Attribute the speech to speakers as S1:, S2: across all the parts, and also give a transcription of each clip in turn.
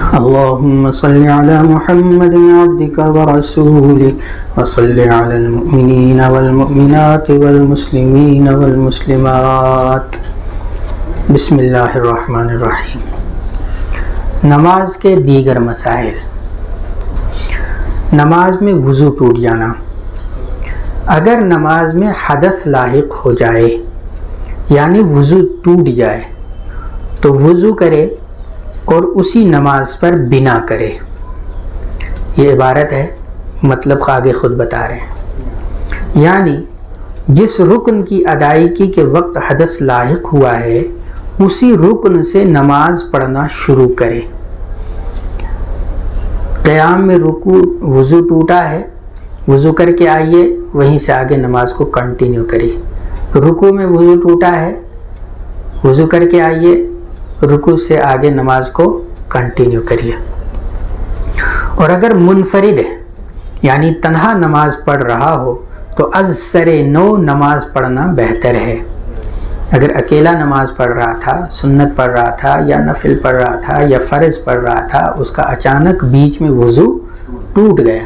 S1: اللهم صل على محمد عبدك ورسولك وصل على المؤمنين والمؤمنات والمسلمين والمسلمات. بسم اللہ الرحمن الرحیم. نماز کے دیگر مسائل. نماز میں وضو ٹوٹ جانا. اگر نماز میں حدث لاحق ہو جائے یعنی وضو ٹوٹ جائے تو وضو کرے اور اسی نماز پر بنا کرے. یہ عبارت ہے، مطلب آگے خود بتا رہے ہیں. یعنی جس رکن کی ادائیگی کے وقت حدث لاحق ہوا ہے اسی رکن سے نماز پڑھنا شروع کرے. قیام میں وضو ٹوٹا ہے، وضو کر کے آئیے، وہیں سے آگے نماز کو کنٹینیو کریے. رکوع میں وضو ٹوٹا ہے، وضو کر کے آئیے، رکوع سے آگے نماز کو کنٹینیو کریے. اور اگر منفرد ہے یعنی تنہا نماز پڑھ رہا ہو تو از سر نو نماز پڑھنا بہتر ہے. اگر اکیلا نماز پڑھ رہا تھا، سنت پڑھ رہا تھا یا نفل پڑھ رہا تھا یا فرض پڑھ رہا تھا، اس کا اچانک بیچ میں وضو ٹوٹ گیا،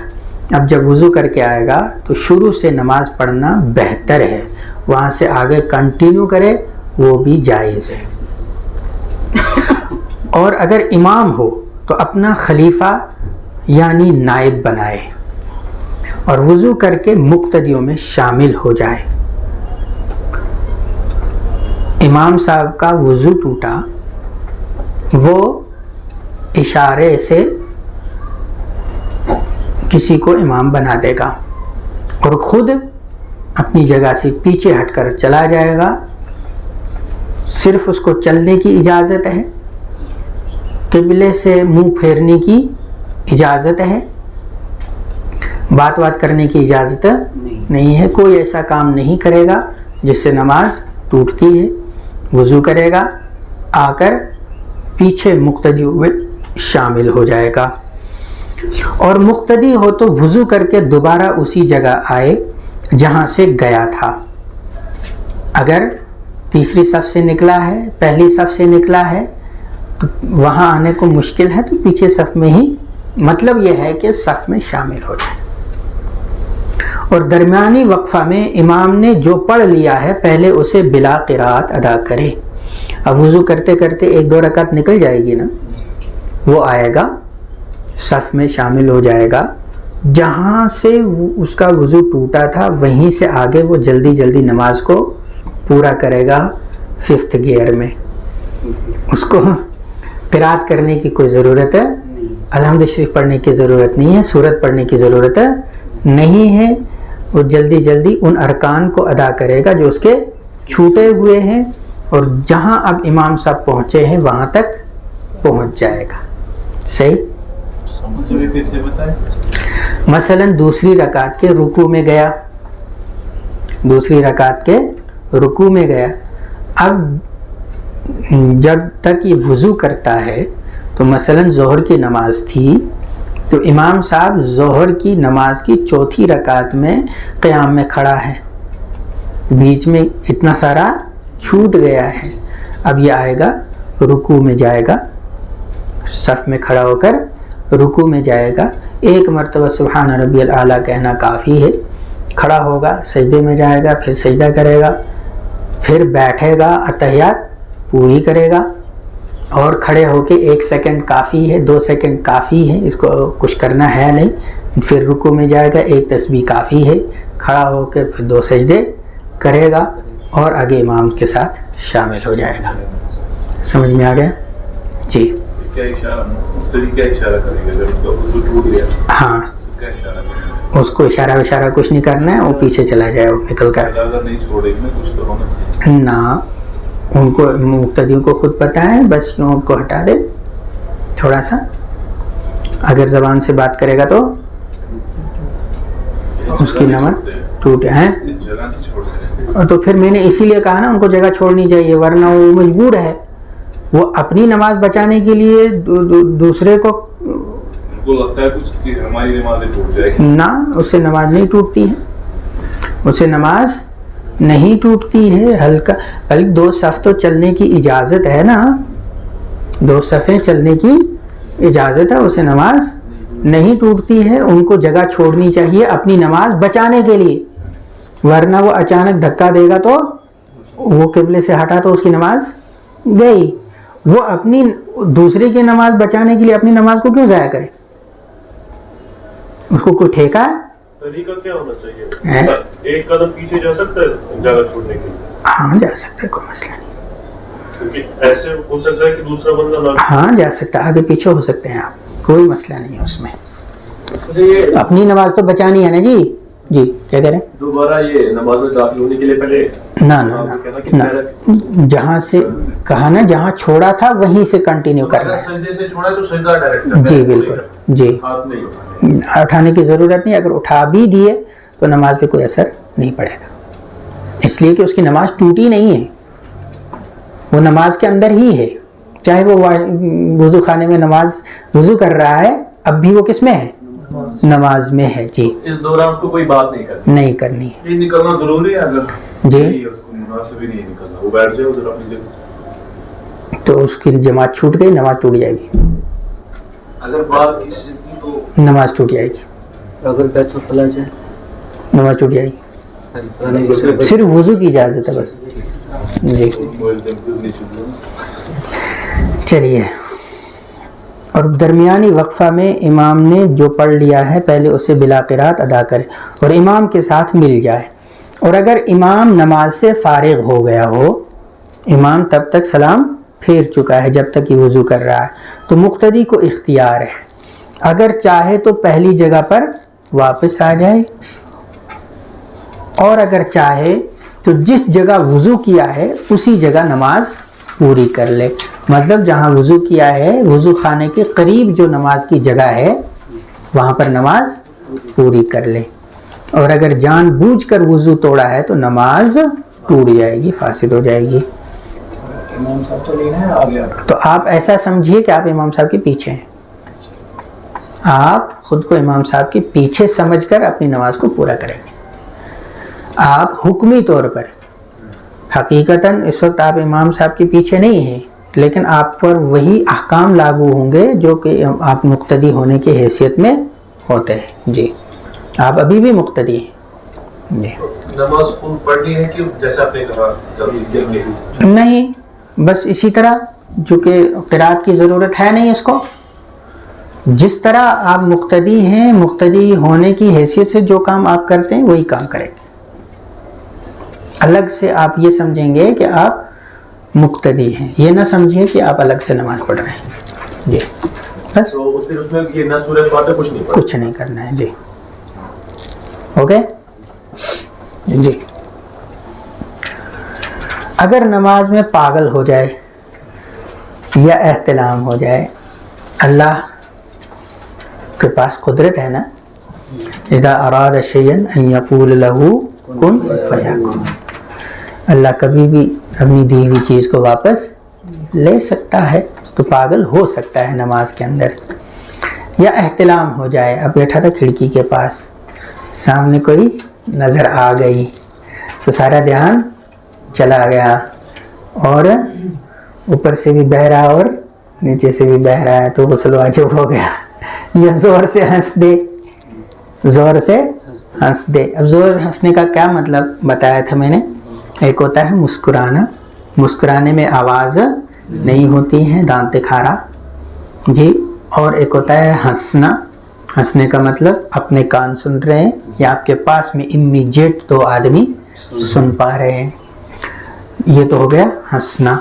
S1: اب جب وضو کر کے آئے گا تو شروع سے نماز پڑھنا بہتر ہے، وہاں سے آگے کنٹینیو کرے، وہ بھی جائز ہے. اور اگر امام ہو تو اپنا خلیفہ یعنی نائب بنائے اور وضو کر کے مقتدیوں میں شامل ہو جائے. امام صاحب کا وضو ٹوٹا، وہ اشارے سے کسی کو امام بنا دے گا اور خود اپنی جگہ سے پیچھے ہٹ کر چلا جائے گا. صرف اس کو چلنے کی اجازت ہے، قبلے سے منہ پھیرنے کی اجازت ہے، بات کرنے کی اجازت نہیں ہے. کوئی ایسا کام نہیں کرے گا جس سے نماز ٹوٹتی ہے. وضو کرے گا، آ کر پیچھے مقتدیوں میں شامل ہو جائے گا. اور مقتدی ہو تو وضو کر کے دوبارہ اسی جگہ آئے جہاں سے گیا تھا. اگر تیسری صف سے نکلا ہے، پہلی صف سے نکلا ہے تو وہاں آنے کو مشکل ہے تو پیچھے صف میں ہی، مطلب یہ ہے کہ صف میں شامل ہو جائے. اور درمیانی وقفہ میں امام نے جو پڑھ لیا ہے پہلے اسے بلا قرات ادا کرے. اب وضو کرتے کرتے ایک دو رکعت نکل جائے گی نا، وہ آئے گا صف میں شامل ہو جائے گا. جہاں سے اس کا وضو ٹوٹا تھا وہیں سے آگے وہ جلدی جلدی نماز کو پورا کرے گا 5th گیئر میں. اس کو قرات کرنے کی کوئی ضرورت ہے، الحمد شریف پڑھنے کی ضرورت نہیں ہے، سورت پڑھنے کی ضرورت نہیں ہے. وہ جلدی جلدی ان ارکان کو ادا کرے گا جو اس کے چھوٹے ہوئے ہیں، اور جہاں اب امام صاحب پہنچے ہیں وہاں تک پہنچ جائے گا. صحیح؟ مثلا دوسری رکعت کے رکوع میں گیا، دوسری رکعت کے رکوع میں گیا. اب جب تک یہ وضو کرتا ہے تو مثلا ظہر کی نماز تھی تو امام صاحب ظہر کی نماز کی چوتھی رکعت میں قیام میں کھڑا ہے، بیچ میں اتنا سارا چھوٹ گیا ہے. اب یہ آئے گا رکوع میں جائے گا، صف میں کھڑا ہو کر رکوع میں جائے گا. ایک مرتبہ سبحان ربی الاعلیٰ کہنا کافی ہے. کھڑا ہوگا، سجدے میں جائے گا، پھر سجدہ کرے گا، پھر بیٹھے گا، اتحیات پوری کرے گا. اور کھڑے ہو کے 1 سیکنڈ کافی ہے، 2 سیکنڈ کافی ہے، اس کو کچھ کرنا ہے نہیں. پھر رکوع میں جائے گا، 1 تسبیح کافی ہے. کھڑا ہو کر پھر 2 سجدے کرے گا اور آگے امام کے ساتھ شامل ہو جائے گا. سمجھ میں آ گیا؟ جی. ہاں، اس کو اشارہ کچھ نہیں کرنا ہے، وہ پیچھے چلا جائے، وہ نکل کر. نہ، ان کو مقتدیوں کو خود پتہ ہے، بس یوں کو ہٹا دے تھوڑا سا. اگر زبان سے بات کرے گا تو اس کی نماز ٹوٹے ہیں. تو پھر میں نے اسی لیے کہا نا ان کو جگہ چھوڑنی چاہیے، ورنہ وہ مجبور ہے، وہ اپنی نماز بچانے کے لیے دوسرے کو لگتا ہے کچھ کہ ہماری نماز ٹوٹ جائے گی. نہ، اس سے نماز نہیں ٹوٹتی ہے، اس سے نماز نہیں ٹوٹتی ہے. ہلکا بلکہ 2 صف تو چلنے کی اجازت ہے نا، 2 صفیں چلنے کی اجازت ہے اسے نماز نہیں ٹوٹتی ہے. ان کو جگہ چھوڑنی چاہیے اپنی نماز بچانے کے لیے, ورنہ وہ اچانک دھکا دے گا تو وہ قبلے سے ہٹا تو اس کی نماز گئی. وہ اپنی دوسرے کی نماز بچانے کے لیے اپنی نماز کو کیوں ضائع کرے؟ اس کو کوئی ٹھیکہ ہے؟
S2: طریقہ کیا ہونا چاہیے؟ ایک قدم پیچھے جا سکتا ہے جگہ چھوڑنے کے لیے؟
S1: ہاں جا سکتا ہے, کوئی مسئلہ نہیں.
S2: کیونکہ ایسے ہو سکتا ہے کہ دوسرا بندہ نہ,
S1: ہاں جا سکتا ہے, آگے پیچھے ہو سکتے ہیں آپ, کوئی مسئلہ نہیں ہے اس میں. اپنی نماز تو بچانی ہے نا جی. جی کیا کہہ رہے ہیں؟
S2: دوبارہ یہ نماز میں داخل ہونے کے لیے پہلے
S1: نہ جہاں سے کہا نا جہاں چھوڑا تھا وہیں سے کنٹینیو کرنا ہے.
S2: سجدے سے چھوڑا تو سجدہ ڈائریکٹ.
S1: جی بالکل, جی اٹھانے کی ضرورت نہیں. اگر اٹھا بھی دیے تو نماز پہ کوئی اثر نہیں پڑے گا, اس لیے کہ اس کی نماز ٹوٹی نہیں ہے, وہ نماز کے اندر ہی ہے. چاہے وہ وضو خانے میں نماز وضو کر رہا ہے, اب بھی وہ کس میں ہے؟ نماز میں ہے. جی
S2: اس دوران اس کو کوئی بات نہیں کرنی
S1: ہے.
S2: یہ نکلنا ضروری ہے. اگر
S1: جی
S2: مناسب ہی نہیں نکلنا, وہ بیٹھ جائے ادھر اپنی جگہ,
S1: تو اس کی جماعت چھوٹ گئی, نماز ٹوٹ جائے گی.
S2: اگر بات کسی کی تو
S1: نماز ٹوٹ جائے گی.
S3: اگر بیت الخلا جائے
S1: نماز ٹوٹ جائے گی. صرف وضو کی اجازت ہے بس. جی چلیے. اور درمیانی وقفہ میں امام نے جو پڑھ لیا ہے پہلے اسے بلا قرات ادا کرے اور امام کے ساتھ مل جائے. اور اگر امام نماز سے فارغ ہو گیا ہو, امام تب تک سلام پھیر چکا ہے جب تک یہ وضو کر رہا ہے, تو مقتدی کو اختیار ہے, اگر چاہے تو پہلی جگہ پر واپس آ جائے, اور اگر چاہے تو جس جگہ وضو کیا ہے اسی جگہ نماز پوری کر لے. مطلب جہاں وضو کیا ہے وضو خانے کے قریب جو نماز کی جگہ ہے وہاں پر نماز پوری کر لے. اور اگر جان بوجھ کر وضو توڑا ہے تو نماز ٹوٹ جائے گی, فاسد ہو جائے گی.
S2: امام صاحب تو نہیں ہے آگے,
S1: تو آپ ایسا سمجھیے کہ آپ امام صاحب کے پیچھے ہیں, آپ خود کو امام صاحب کے پیچھے سمجھ کر اپنی نماز کو پورا کریں گے. آپ حکمی طور پر حقیقتاً اس وقت آپ امام صاحب کے پیچھے نہیں ہیں, لیکن آپ پر وہی احکام لاگو ہوں گے جو کہ آپ مقتدی ہونے کی حیثیت میں ہوتے ہیں. جی آپ ابھی بھی مقتدی ہیں. جی
S2: نماز پڑھنی ہے کہ جیسا آپ نے کہا
S1: نہیں, بس اسی طرح, چونکہ قرات کی ضرورت ہے نہیں اس کو, جس طرح آپ مقتدی ہیں مقتدی ہونے کی حیثیت سے جو کام آپ کرتے ہیں وہی کام کریں گے. الگ سے آپ یہ سمجھیں گے کہ آپ مقتدی ہیں, یہ نہ سمجھیں کہ آپ الگ سے نماز پڑھ رہے ہیں. جی بس
S2: تو پھر اس میں یہ نہ سورہ فاتحہ
S1: کچھ نہیں کرنا ہے. جی اوکے. جی اگر نماز میں پاگل ہو جائے یا احتلام ہو جائے, اللہ کے پاس قدرت ہے نا, اذا اراد شیئا ان یقول له کن فیکن, اللہ کبھی بھی اپنی دی ہوئی چیز کو واپس لے سکتا ہے, تو پاگل ہو سکتا ہے نماز کے اندر. یا احتلام ہو جائے, اب بیٹھا تھا کھڑکی کے پاس, سامنے کوئی نظر آ گئی تو سارا دھیان چلا گیا, اور اوپر سے بھی بہہ رہا اور نیچے سے بھی بہہ رہا ہے, تو غسل واجب ہو گیا. یا زور سے ہنس دے, زور سے ہنس دے. اب زور ہنسنے کا کیا مطلب بتایا تھا میں نے, ایک ہوتا ہے مسکرانا, مسکرانے میں آواز نہیں ہوتی ہے, دانت کھارا. جی اور ایک ہوتا ہے ہنسنا, ہنسنے کا مطلب اپنے کان سن رہے ہیں یا آپ کے پاس میں امیجیٹ دو آدمی سن پا رہے ہیں, یہ تو ہو گیا ہنسنا.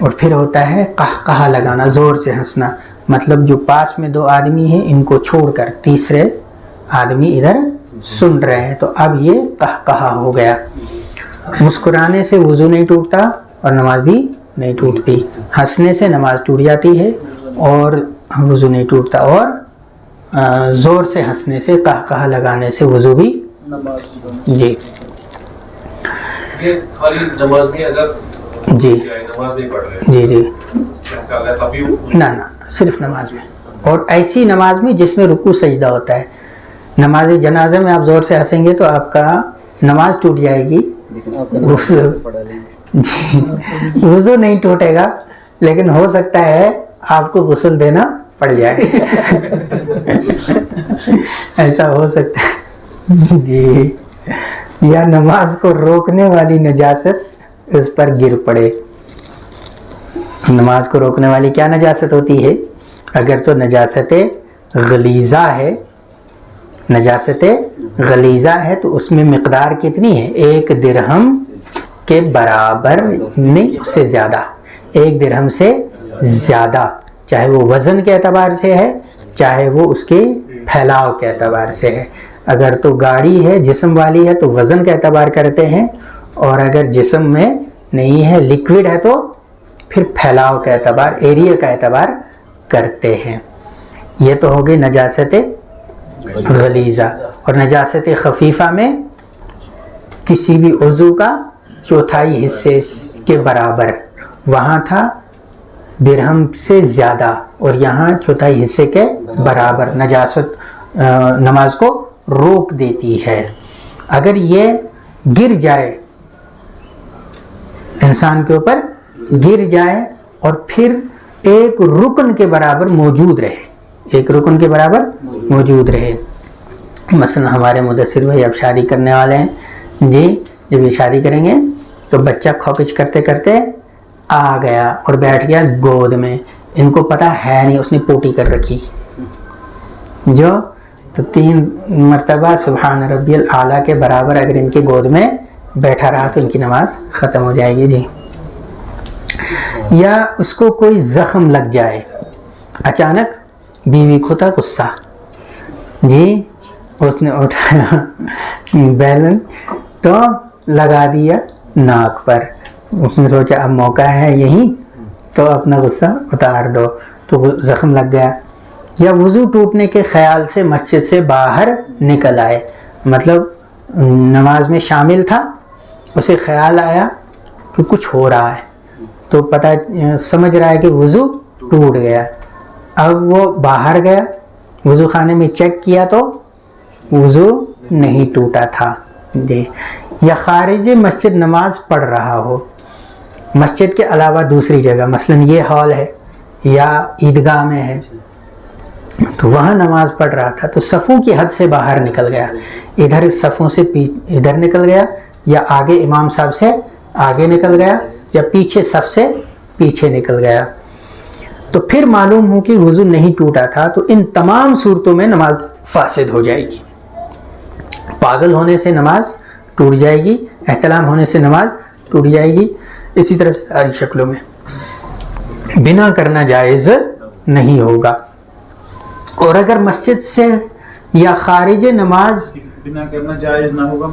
S1: اور پھر ہوتا ہے قہقہا لگانا, زور سے ہنسنا, مطلب جو پاس میں دو آدمی ہیں ان کو چھوڑ کر تیسرے آدمی ادھر سن رہے ہیں, تو اب یہ قہقہا ہو گیا. مسکرانے سے وضو نہیں ٹوٹتا اور نماز بھی نہیں ٹوٹتی, ہنسنے سے نماز ٹوٹ جاتی ہے اور وضو نہیں ٹوٹتا, اور زور سے ہنسنے سے قہقہا لگانے سے وضو بھی. جی
S2: یہ خالی نماز میں اگر
S1: جی
S2: نماز نہیں پڑھ رہے,
S1: جی جی
S2: ابھی
S1: نہ صرف نماز میں, اور ایسی نماز میں جس میں رکوع سجدہ ہوتا ہے. نماز جنازہ میں آپ زور سے ہنسیں گے تو آپ کا نماز ٹوٹ جائے گی, وضو نہیں ٹوٹے گا, لیکن ہو سکتا ہے آپ کو غسل دینا پڑ جائے ایسا ہو سکتا ہے جی، یا نماز کو روکنے والی نجاست اس پر گر پڑے. نماز کو روکنے والی کیا نجاست ہوتی ہے؟ اگر تو نجاست غلیظہ ہے، نجاست غلیظہ ہے تو اس میں مقدار کتنی ہے؟ 1 درہم کے برابر، نہیں اس سے زیادہ، 1 درہم سے زیادہ، چاہے وہ وزن کے اعتبار سے ہے چاہے وہ اس کے پھیلاؤ کے اعتبار سے ہے. اگر تو گاڑی ہے جسم والی ہے تو وزن کا اعتبار کرتے ہیں، اور اگر جسم میں نہیں ہے لیکوڈ ہے تو پھر پھیلاؤ کا اعتبار، ایریا کا اعتبار کرتے ہیں. یہ تو ہو گئی نجاست غلیظہ. اور نجاست خفیفہ میں کسی بھی عضو کا چوتھائی حصے کے برابر، وہاں تھا درہم سے زیادہ اور یہاں چوتھائی حصے کے برابر، نجاست نماز کو روک دیتی ہے. اگر یہ گر جائے، انسان کے اوپر گر جائے اور پھر ایک رکن کے برابر موجود رہے، ایک رکن کے برابر موجود رہے. مثلا ہمارے مدثر بھائی اب شادی کرنے والے ہیں جی، جب یہ شادی کریں گے تو بچہ کھوپچ کرتے کرتے آ گیا اور بیٹھ گیا گود میں، ان کو پتہ ہے نہیں اس نے پوٹی کر رکھی جو، تو 3 مرتبہ سبحان ربی الاعلیٰ کے برابر اگر ان کی گود میں بیٹھا رہا تو ان کی نماز ختم ہو جائے گی جی. یا اس کو کوئی زخم لگ جائے، اچانک بیوی کو تھا غصہ جی، اس نے اٹھایا بیلن تو لگا دیا ناک پر، اس نے سوچا اب موقع ہے یہی تو اپنا غصہ اتار دو، تو زخم لگ گیا. یا وضو ٹوٹنے کے خیال سے مسجد سے باہر نکل آئے، مطلب نماز میں شامل تھا، اسے خیال آیا کہ کچھ ہو رہا ہے تو پتہ سمجھ رہا ہے کہ وضو ٹوٹ گیا. اب وہ باہر گیا، وضو خانے میں چیک کیا تو وضو نہیں ٹوٹا تھا جی. یا خارج مسجد نماز پڑھ رہا ہو، مسجد کے علاوہ دوسری جگہ، مثلا یہ ہال ہے یا عیدگاہ میں ہے تو وہاں نماز پڑھ رہا تھا تو صفوں کی حد سے باہر نکل گیا، ادھر صفوں سے ادھر نکل گیا، یا آگے امام صاحب سے آگے نکل گیا، یا پیچھے صف سے پیچھے نکل گیا، تو پھر معلوم ہو کہ وضو نہیں ٹوٹا تھا تو ان تمام صورتوں میں نماز فاسد ہو جائے گی. پاگل ہونے سے نماز ٹوٹ جائے گی، احتلام ہونے سے نماز ٹوٹ جائے گی، اسی طرح ساری شکلوں میں. بنا کرنا جائز نہیں ہوگا. اور اگر مسجد سے یا خارج نماز
S4: بنا کرنا جائز نہ ہوگا،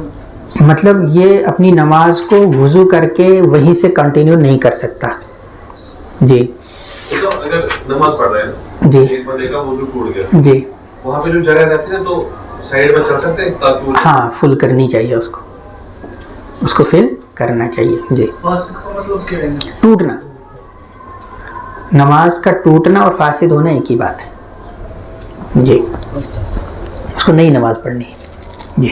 S1: مطلب یہ اپنی نماز کو وضو کر کے وہیں سے کنٹینیو نہیں کر سکتا جی.
S2: تو اگر نماز پڑھ رہے ہیں
S1: جی
S2: ایک بندے کا وضو ٹوٹ گیا
S1: جی،
S2: وہاں پہ جو جگہ رہتی ہے تو سائڈ میں چل سکتے ہیں تاکہ وہ
S1: ہاں فل کرنی چاہیے، اس کو فل کرنا چاہیے جی.
S4: فاسد کا مطلب کیا ہے؟
S1: ٹوٹنا، نماز کا ٹوٹنا اور فاسد ہونا ایک ہی بات ہے جی، اس کو نئی نماز پڑھنی ہے جی.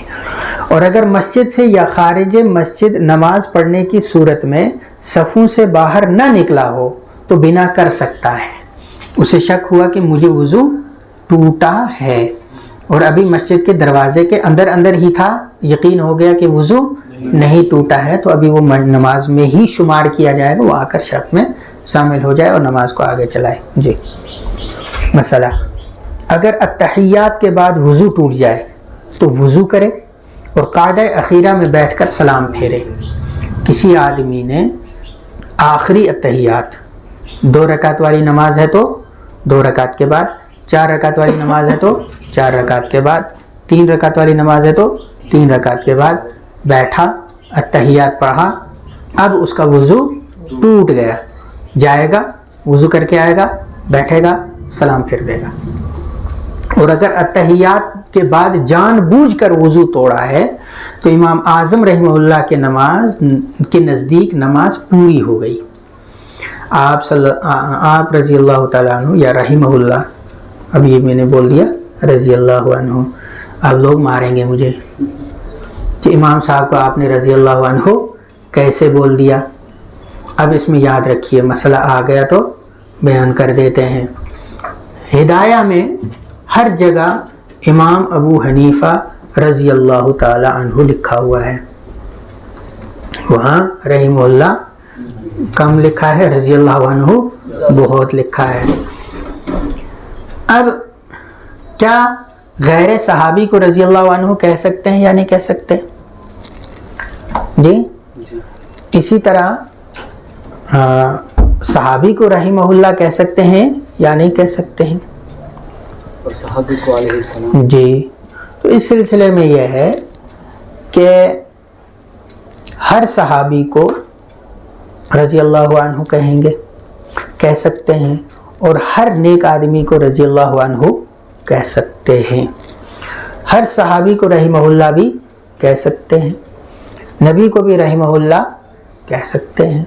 S1: اور اگر مسجد سے یا خارج مسجد نماز پڑھنے کی صورت میں صفوں سے باہر نہ نکلا ہو تو بنا کر سکتا ہے. اسے شک ہوا کہ مجھے وضو ٹوٹا ہے اور ابھی مسجد کے دروازے کے اندر ہی تھا، یقین ہو گیا کہ وضو نہیں ٹوٹا ہے، تو ابھی وہ نماز میں ہی شمار کیا جائے گا، وہ آ کر شرط میں شامل ہو جائے اور نماز کو آگے چلائے جی. مسئلہ، اگر التحیات کے بعد وضو ٹوٹ جائے تو وضو کرے اور قاعدہ اخیرہ میں بیٹھ کر سلام پھیرے. کسی آدمی نے آخری التحیات، 2 رکعت والی نماز ہے تو 2 رکعت کے بعد، 4 رکعت والی نماز ہے تو 4 رکعت کے بعد، 3 رکعت والی نماز ہے تو 3 رکعت کے بعد بیٹھا، التحیات پڑھا، اب اس کا وضو ٹوٹ گیا، جائے گا وضو کر کے آئے گا، بیٹھے گا، سلام پھیر دے گا. اور اگر التحیات کے بعد جان بوجھ کر وضو توڑا ہے تو امام اعظم رحمہ اللہ کے نماز کے نزدیک نماز پوری ہو گئی. آپ رضی اللہ تعالیٰ عنہ یا رحمہ اللہ، اب یہ میں نے بول دیا رضی اللہ عنہ، اب لوگ ماریں گے مجھے کہ امام صاحب کو آپ نے رضی اللہ عنہ کیسے بول دیا. اب اس میں یاد رکھیے، مسئلہ آ گیا تو بیان کر دیتے ہیں. ہدایہ میں ہر جگہ امام ابو حنیفہ رضی اللہ تعالی عنہ لکھا ہوا ہے، وہاں رحمہ اللہ کم لکھا ہے، رضی اللہ عنہ بہت لکھا ہے۔ اب کیا غیر صحابی کو رضی اللہ عنہ کہہ سکتے ہیں یا نہیں کہہ سکتے؟ جی اسی طرح صحابی کو رحمہ اللہ کہہ سکتے ہیں یا نہیں کہہ سکتے ہیں؟
S3: اور صحابی کو علیہ السلام؟
S1: جی، تو اس سلسلے میں یہ ہے کہ ہر صحابی کو رضی اللہ عنہ کہیں گے، کہہ سکتے ہیں، اور ہر نیک آدمی کو رضی اللہ عنہ کہہ سکتے ہیں۔ ہر صحابی کو رحمہ اللہ بھی کہہ سکتے ہیں، نبی کو بھی رحمہ اللہ کہہ سکتے ہیں،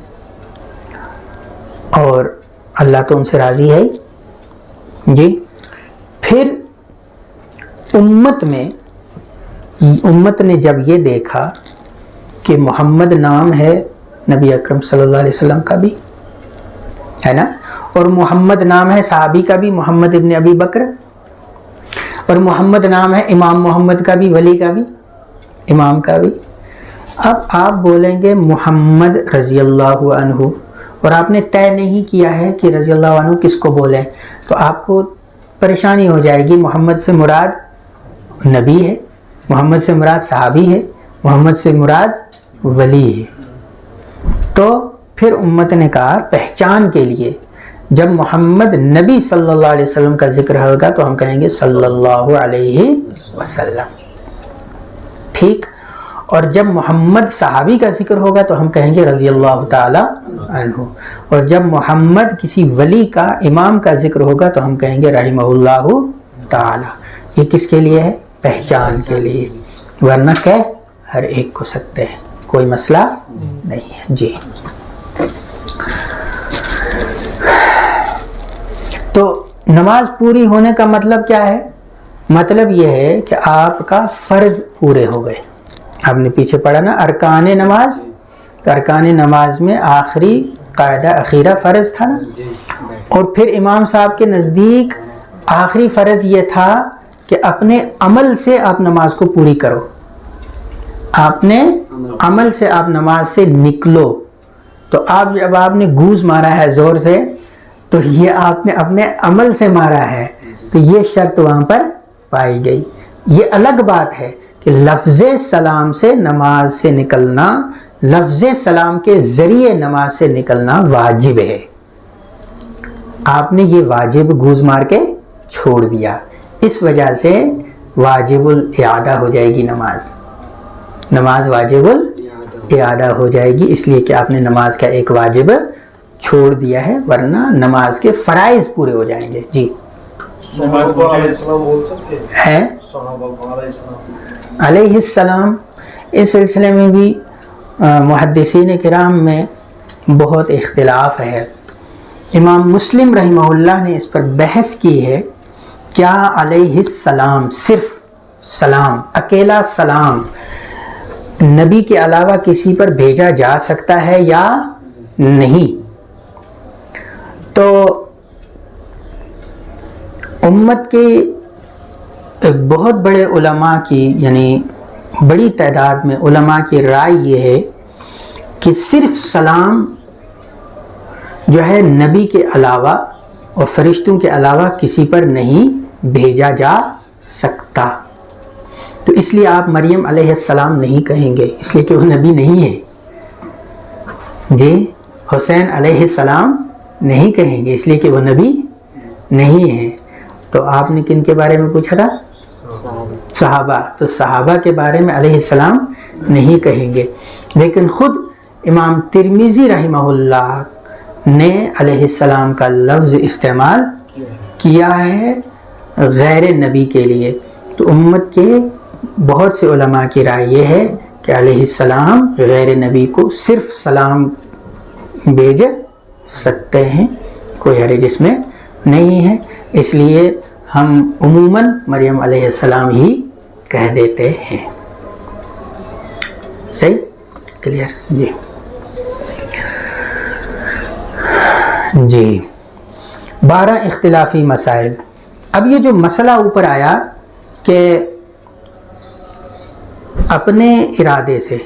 S1: اور اللہ تو ان سے راضی ہے۔ جی پھر امت نے جب یہ دیکھا کہ محمد نام ہے نبی اکرم صلی اللہ علیہ وسلم کا بھی ہے نا، اور محمد نام ہے صحابی کا بھی، محمد ابن ابی بکر، اور محمد نام ہے امام محمد کا بھی، ولی کا بھی، امام کا بھی۔ اب آپ بولیں گے محمد رضی اللہ عنہ، اور آپ نے طے نہیں کیا ہے کہ رضی اللہ عنہ کس کو بولیں، تو آپ کو پریشانی ہو جائے گی۔ محمد سے مراد نبی ہے، محمد سے مراد صحابی ہے، محمد سے مراد ولی ہے۔ تو پھر امت نے کہا پہچان کے لیے جب محمد نبی صلی اللہ علیہ وسلم کا ذکر ہوگا تو ہم کہیں گے صلی اللہ علیہ وسلم، ٹھیک، اور جب محمد صحابی کا ذکر ہوگا تو ہم کہیں گے رضی اللہ تعالی عنہ، اور جب محمد کسی ولی کا امام کا ذکر ہوگا تو ہم کہیں گے رحمہ اللہ تعالی۔ یہ کس کے لیے ہے؟ پہچان کے لیے، ورنہ کہہ ہر ایک کو سکتے ہیں، کوئی مسئلہ نہیں ہے۔ جی تو نماز پوری ہونے کا مطلب کیا ہے؟ مطلب یہ ہے کہ آپ کا فرض پورے ہو گئے۔ آپ نے پیچھے پڑھا نا ارکان نماز، تو ارکان نماز میں آخری قاعدہ اخیرہ فرض تھا نا، اور پھر امام صاحب کے نزدیک آخری فرض یہ تھا کہ اپنے عمل سے آپ نماز کو پوری کرو، اپنے عمل سے آپ نماز سے نکلو۔ تو آپ جب آپ نے گوز مارا ہے زور سے، تو یہ آپ نے اپنے عمل سے مارا ہے، تو یہ شرط وہاں پر پائی گئی۔ یہ الگ بات ہے کہ لفظ سلام سے نماز سے نکلنا، لفظ سلام کے ذریعے نماز سے نکلنا واجب ہے، آپ نے یہ واجب گوز مار کے چھوڑ دیا، اس وجہ سے واجب الاعادہ ہو جائے گی نماز واجب الاعادہ ہو جائے گی، اس لیے کہ آپ نے نماز کا ایک واجب چھوڑ دیا ہے، ورنہ نماز کے فرائض پورے ہو جائیں گے۔ جی ہے علیہ السلام، اس سلسلے میں بھی محدثین کرام میں بہت اختلاف ہے۔ امام مسلم رحمہ اللہ نے اس پر بحث کی ہے، کیا علیہ السلام صرف سلام، اکیلا سلام نبی کے علاوہ کسی پر بھیجا جا سکتا ہے یا نہیں؟ تو امت کے ایک بہت بڑے علماء کی، یعنی بڑی تعداد میں علماء کی رائے یہ ہے کہ صرف سلام جو ہے نبی کے علاوہ اور فرشتوں کے علاوہ کسی پر نہیں بھیجا جا سکتا، تو اس لیے آپ مریم علیہ السلام نہیں کہیں گے، اس لیے کہ وہ نبی نہیں ہے۔ جی حسین علیہ السلام نہیں کہیں گے، اس لیے کہ وہ نبی نہیں ہے۔ تو آپ نے کن کے بارے میں پوچھا تھا؟ صحابہ، تو صحابہ کے بارے میں علیہ السلام نہیں کہیں گے، لیکن خود امام ترمذی رحمہ اللہ نے علیہ السلام کا لفظ استعمال کیا ہے غیر نبی کے لیے۔ تو امت کے بہت سے علماء کی رائے یہ ہے کہ علیہ السلام غیر نبی کو صرف سلام بھیج سکتے ہیں، کوئی حرج اس میں نہیں ہے، اس لیے ہم عموماً مریم علیہ السلام ہی کہہ دیتے ہیں۔ صحیح؟ کلیئر؟ جی 12 اختلافی مسائل۔ اب یہ جو مسئلہ اوپر آیا کہ اپنے ارادے سے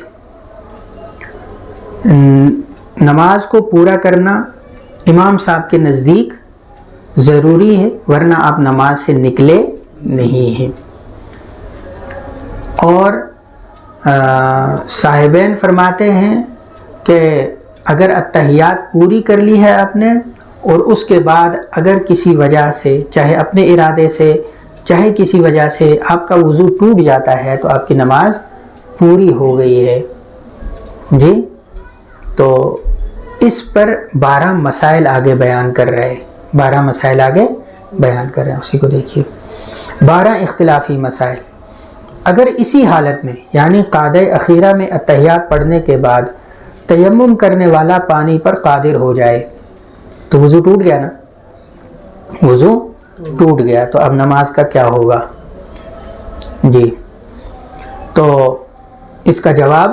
S1: نماز کو پورا کرنا امام صاحب کے نزدیک ضروری ہے، ورنہ آپ نماز سے نکلے نہیں ہیں. اور صاحبین فرماتے ہیں کہ اگر اتحیات پوری کر لی ہے آپ نے اور اس کے بعد اگر کسی وجہ سے، چاہے اپنے ارادے سے چاہے کسی وجہ سے آپ کا وضو ٹوٹ جاتا ہے تو آپ کی نماز پوری ہو گئی ہے. جی تو اس پر 12 مسائل آگے بیان کر رہے ہیں، 12 مسائل آگے بیان کر رہے ہیں، اسی کو دیکھیے. 12 اختلافی مسائل. اگر اسی حالت میں یعنی قعدہ اخیرہ میں اتحیات پڑھنے کے بعد تیمم کرنے والا پانی پر قادر ہو جائے تو وضو ٹوٹ گیا نا، وضو ٹوٹ گیا، تو اب نماز کا کیا ہوگا؟ جی تو اس کا جواب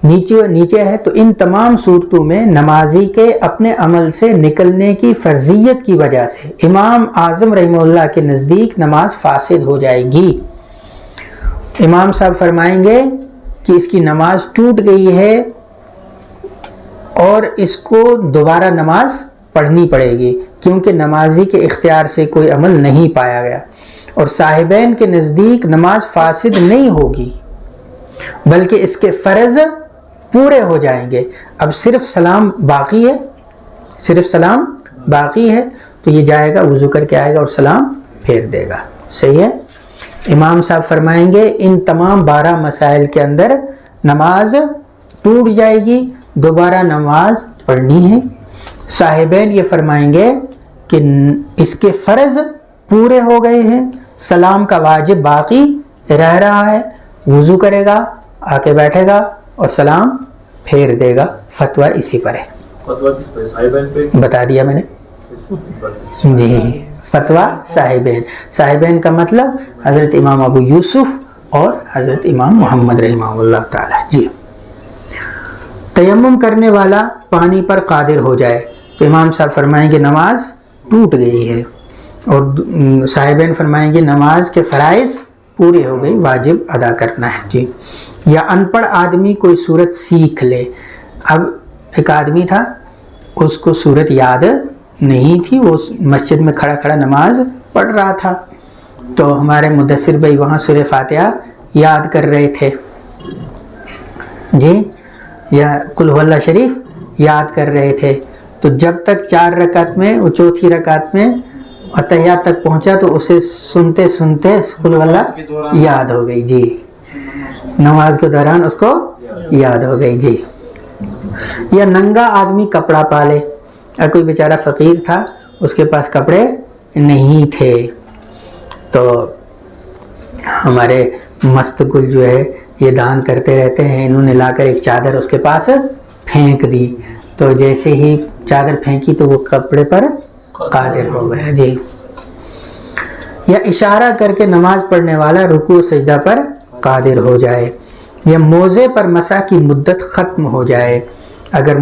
S1: نیچے ہے. تو ان تمام صورتوں میں نمازی کے اپنے عمل سے نکلنے کی فرضیت کی وجہ سے امام اعظم رحمہ اللہ کے نزدیک نماز فاسد ہو جائے گی. امام صاحب فرمائیں گے کہ اس کی نماز ٹوٹ گئی ہے اور اس کو دوبارہ نماز پڑھنی پڑے گی، کیونکہ نمازی کے اختیار سے کوئی عمل نہیں پایا گیا. اور صاحبین کے نزدیک نماز فاسد نہیں ہوگی بلکہ اس کے فرض پورے ہو جائیں گے. اب صرف سلام باقی ہے، صرف سلام باقی ہے، تو یہ جائے گا وضو کر کے آئے گا اور سلام پھیر دے گا. صحیح ہے. امام صاحب فرمائیں گے ان تمام 12 مسائل کے اندر نماز ٹوٹ جائے گی، دوبارہ نماز پڑھنی ہے. صاحبین یہ فرمائیں گے کہ اس کے فرض پورے ہو گئے ہیں، سلام کا واجب باقی رہ رہا ہے، وضو کرے گا، آ کے بیٹھے گا اور سلام پھیر دے گا. فتویٰ اسی پر ہے.
S2: فتویٰ کس پر؟ صاحبین پہ
S1: بتا دیا میں نے. جی فتویٰ صاحبین. صاحبین کا مطلب حضرت امام ابو یوسف اور حضرت امام محمد رحمہ اللہ تعالی. جی تیمم کرنے والا پانی پر قادر ہو جائے تو امام صاحب فرمائیں گے نماز ٹوٹ گئی ہے، اور صاحبین فرمائیں گے نماز کے فرائض پورے ہو گئی، واجب ادا کرنا ہے. جی یا ان پڑھ آدمی کوئی صورت سیکھ لے. اب ایک آدمی تھا، اس کو صورت یاد نہیں تھی، وہ مسجد میں کھڑا کھڑا نماز پڑھ رہا تھا، تو ہمارے مدثر بھائی وہاں سورہ فاتحہ یاد کر رہے تھے. جی یا قل هو اللہ شریف یاد کر رہے تھے. تو جب تک 4 رکعت میں، وہ چوتھی رکعت میں اتحیات تک پہنچا تو اسے سنتے سنتے قل هو اللہ یاد ہو گئی. جی نماز کے دوران اس کو یاد ہو گئی. جی یا ننگا آدمی کپڑا پالے. اور کوئی بیچارہ فقیر تھا، اس کے پاس کپڑے نہیں تھے، تو ہمارے مست گل جو ہے یہ دان کرتے رہتے ہیں، انہوں نے لا کر ایک چادر اس کے پاس پھینک دی، تو جیسے ہی چادر پھینکی تو وہ کپڑے پر قادر ہو گئے. جی یا اشارہ کر کے نماز پڑھنے والا رکوع سجدہ پر قادر ہو جائے، یا موزے پر مسح کی مدت ختم ہو جائے. اگر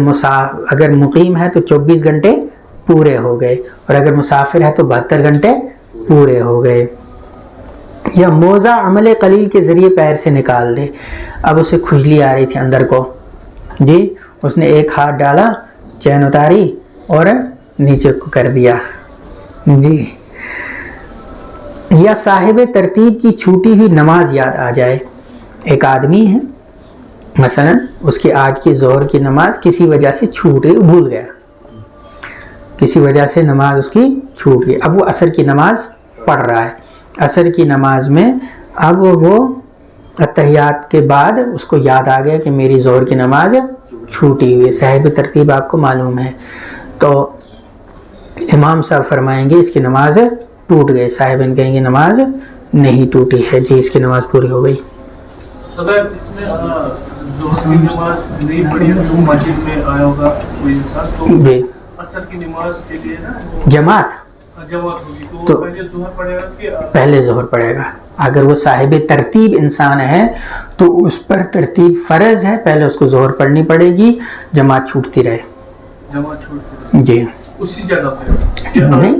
S1: مقیم ہے تو 24 گھنٹے پورے ہو گئے، اور اگر مسافر ہے تو 72 گھنٹے پورے ہو گئے. یا موزہ عمل قلیل کے ذریعے پیر سے نکال دے. اب اسے کھجلی آ رہی تھی اندر کو، جی اس نے ایک ہاتھ ڈالا، چین اتاری اور نیچے کو کر دیا. جی یا صاحب ترتیب کی چھوٹی ہوئی نماز یاد آ جائے. ایک آدمی ہے مثلا، اس کی آج کی ظہر کی نماز کسی وجہ سے چھوٹ گئی، بھول گیا، کسی وجہ سے نماز اس کی چھوٹ گئی. اب وہ عصر کی نماز پڑھ رہا ہے. عصر کی نماز میں اب وہ اتحیات کے بعد اس کو یاد آ گیا کہ میری ظہر کی نماز چھوٹی ہوئی. صاحب ترتیب آپ کو معلوم ہے، تو امام صاحب فرمائیں گے اس کی نماز ٹوٹ گئی. صاحبین کہیں گے نماز نہیں ٹوٹی ہے. جی اس کی نماز پوری ہو گئی.
S2: اگر اس میں ظہر کی نماز نہیں پڑھی تو مسجد میں آیا ہوگا کوئی انسان، تو
S1: جی
S2: عصر کی نماز کے لیے نا
S1: جماعت
S2: ہوگی تو
S1: تو
S2: پہلے ظہر پڑھے گا کہ
S1: پہلے ظہر پڑھے گا. اگر وہ صاحب ترتیب انسان ہے تو اس پر ترتیب فرض ہے، پہلے اس کو ظہر پڑھنی پڑے گی، جماعت چھوٹتی رہے.
S2: جماعت چھوڑ
S1: جی
S2: اسی جگہ پہ
S1: نہیں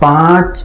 S1: 5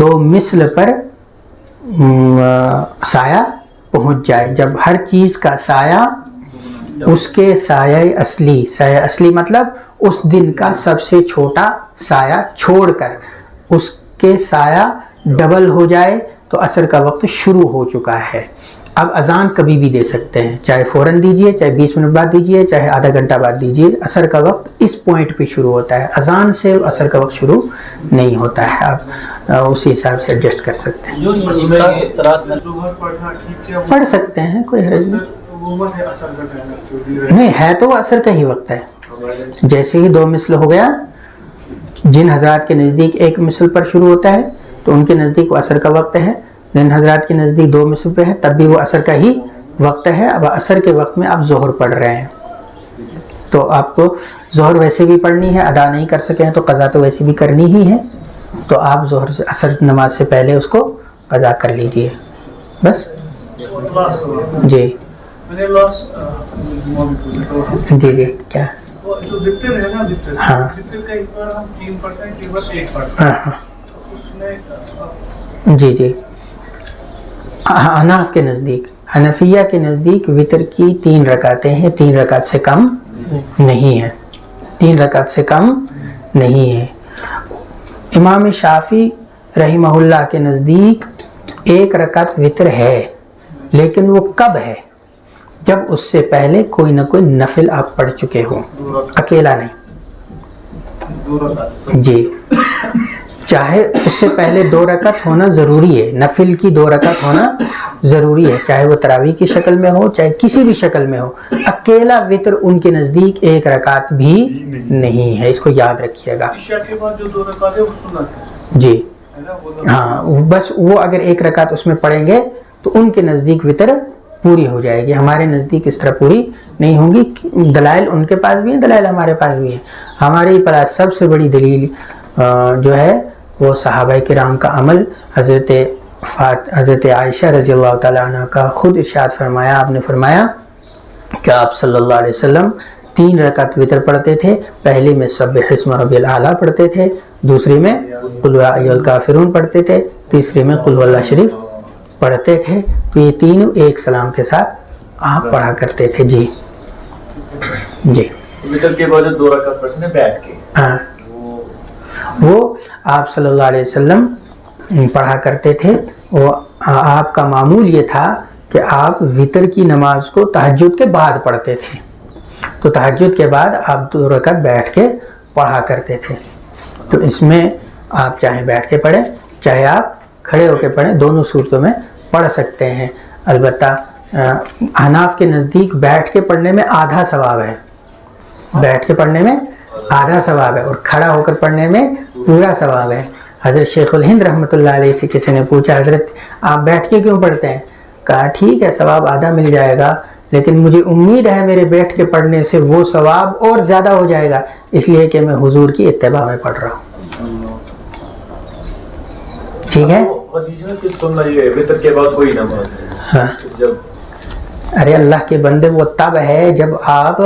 S1: دو مثل پر سایہ پہنچ جائے. جب ہر چیز کا سایہ اس کے سایہ اصلی مطلب اس دن کا سب سے چھوٹا سایہ چھوڑ کر اس کے سایہ ڈبل ہو جائے تو عصر کا وقت شروع ہو چکا ہے. اب اذان کبھی بھی دے سکتے ہیں, چاہے فوراً دیجئے, چاہے 20 منٹ بعد دیجئے, چاہے آدھا گھنٹہ بعد دیجئے. عصر کا وقت اس پوائنٹ پہ شروع ہوتا ہے, اذان سے عصر کا وقت شروع نہیں ہوتا ہے. آپ اسی حساب سے ایڈجسٹ کر سکتے ہیں.
S3: جو یہ اس طرح
S2: ظہر پڑھنا ٹھیک ہے,
S1: پڑھ سکتے ہیں, کوئی حرج نہیں.
S2: وہ مت ہے اثر کا کہنا
S1: نہیں ہے تو وہ عصر کا ہی وقت ہے. جیسے ہی دو مثل ہو گیا, جن حضرات کے نزدیک ایک مثل پر شروع ہوتا ہے تو ان کے نزدیک وہ عصر کا وقت ہے, جن حضرات کے نزدیک دو مثل پہ ہے تب بھی وہ عصر کا ہی وقت ہے. اب عصر کے وقت میں آپ ظہر پڑھ رہے ہیں تو آپ کو ظہر ویسے بھی پڑھنی ہے, ادا نہیں کر سکے ہیں تو قضا تو ویسے بھی کرنی ہی ہے, تو آپ ظہر سے عصر نماز سے پہلے اس کو قضا کر لیجئے بس. جی جی جی کیا
S2: جو وتر ہے نا,
S1: ہاں
S2: وتر کا ایک بار ہم 3 پڑھتے ہیں, ایک بار 1 پڑھتے
S1: ہاں
S2: ہیں,
S1: ہاں
S2: اس میں
S1: جی جی. حناف کے نزدیک, حنفیہ کے نزدیک وتر کی 3 رکعتیں ہیں, 3 رکعت سے کم نہیں ہے, 3 رکعت سے کم نہیں ہے. امام شافعی رحمہ اللہ کے نزدیک 1 رکعت وتر ہے, لیکن وہ کب ہے؟ جب اس سے پہلے کوئی نہ کوئی نفل آپ پڑھ چکے ہو, اکیلا نہیں. جی, چاہے اس سے پہلے 2 رکعت ہونا ضروری ہے, نفل کی 2 رکعت ہونا ضروری ہے, چاہے وہ تراویح کی شکل میں ہو چاہے کسی بھی شکل میں ہو. اکیلا وتر ان کے نزدیک 1 رکعت بھی نہیں ہے, اس کو یاد رکھیے گا.
S2: عشاء کے بعد جو 2 رکعت ہے وہ سنت ہے,
S1: جی
S2: ہے نا, وہ
S1: ہاں, بس وہ اگر 1 رکعت اس میں پڑھیں گے تو ان کے نزدیک وتر پوری ہو جائے گی. ہمارے نزدیک اس طرح پوری نہیں ہوں گی. دلائل ان کے پاس بھی ہیں, دلائل ہمارے پاس بھی ہیں. ہمارے پاس سب سے بڑی دلیل جو ہے وہ صحابہ کرام کا عمل. حضرت عائشہ رضی اللہ تعالیٰ عنہ کا خود ارشاد فرمایا, آپ نے فرمایا کہ آپ صلی اللہ علیہ وسلم 3 رکعت وتر پڑھتے تھے. پہلی میں سبح اسم ربی الاعلیٰ پڑھتے تھے, دوسری میں قل یا ایھا الکافرون پڑھتے تھے, تیسری میں قل واللہ شریف پڑھتے تھے. تو یہ تینوں ایک سلام کے ساتھ آپ پڑھا کرتے تھے. جی جی.
S5: وتر کے بعد 2 رکعت پڑھنے بیٹھ کے,
S1: ہاں, وہ آپ صلی اللہ علیہ وسلم پڑھا کرتے تھے. وہ آپ کا معمول یہ تھا کہ آپ وتر کی نماز کو تہجد کے بعد پڑھتے تھے, تو تہجد کے بعد آپ 2 رکعت بیٹھ کے پڑھا کرتے تھے. تو اس میں آپ چاہے بیٹھ کے پڑھیں چاہے آپ کھڑے ہو کے پڑھیں, دونوں صورتوں میں پڑھ سکتے ہیں. البتہ حناف کے نزدیک بیٹھ کے پڑھنے میں آدھا ثواب ہے, بیٹھ کے پڑھنے میں آدھا ثواب ہے, اور کھڑا ہو کر پڑھنے میں پورا ثواب ہے. حضرت شیخ الہند رحمۃ اللہ علیہ سے کسی نے پوچھا, حضرت آپ بیٹھ کے کیوں پڑھتے ہیں؟ کہا ٹھیک ہے ثواب آدھا مل جائے گا, لیکن مجھے امید ہے میرے بیٹھ کے پڑھنے سے وہ ثواب اور زیادہ ہو جائے گا, اس لیے کہ میں حضور کی اتباع میں پڑھ رہا ہوں. ٹھیک ہے.
S5: حدیث میں کس سننا یہ وتر کے بعد کوئی نماز ہے.
S1: ہاں, ارے اللہ کے بندے وہ تب ہے جب آپ,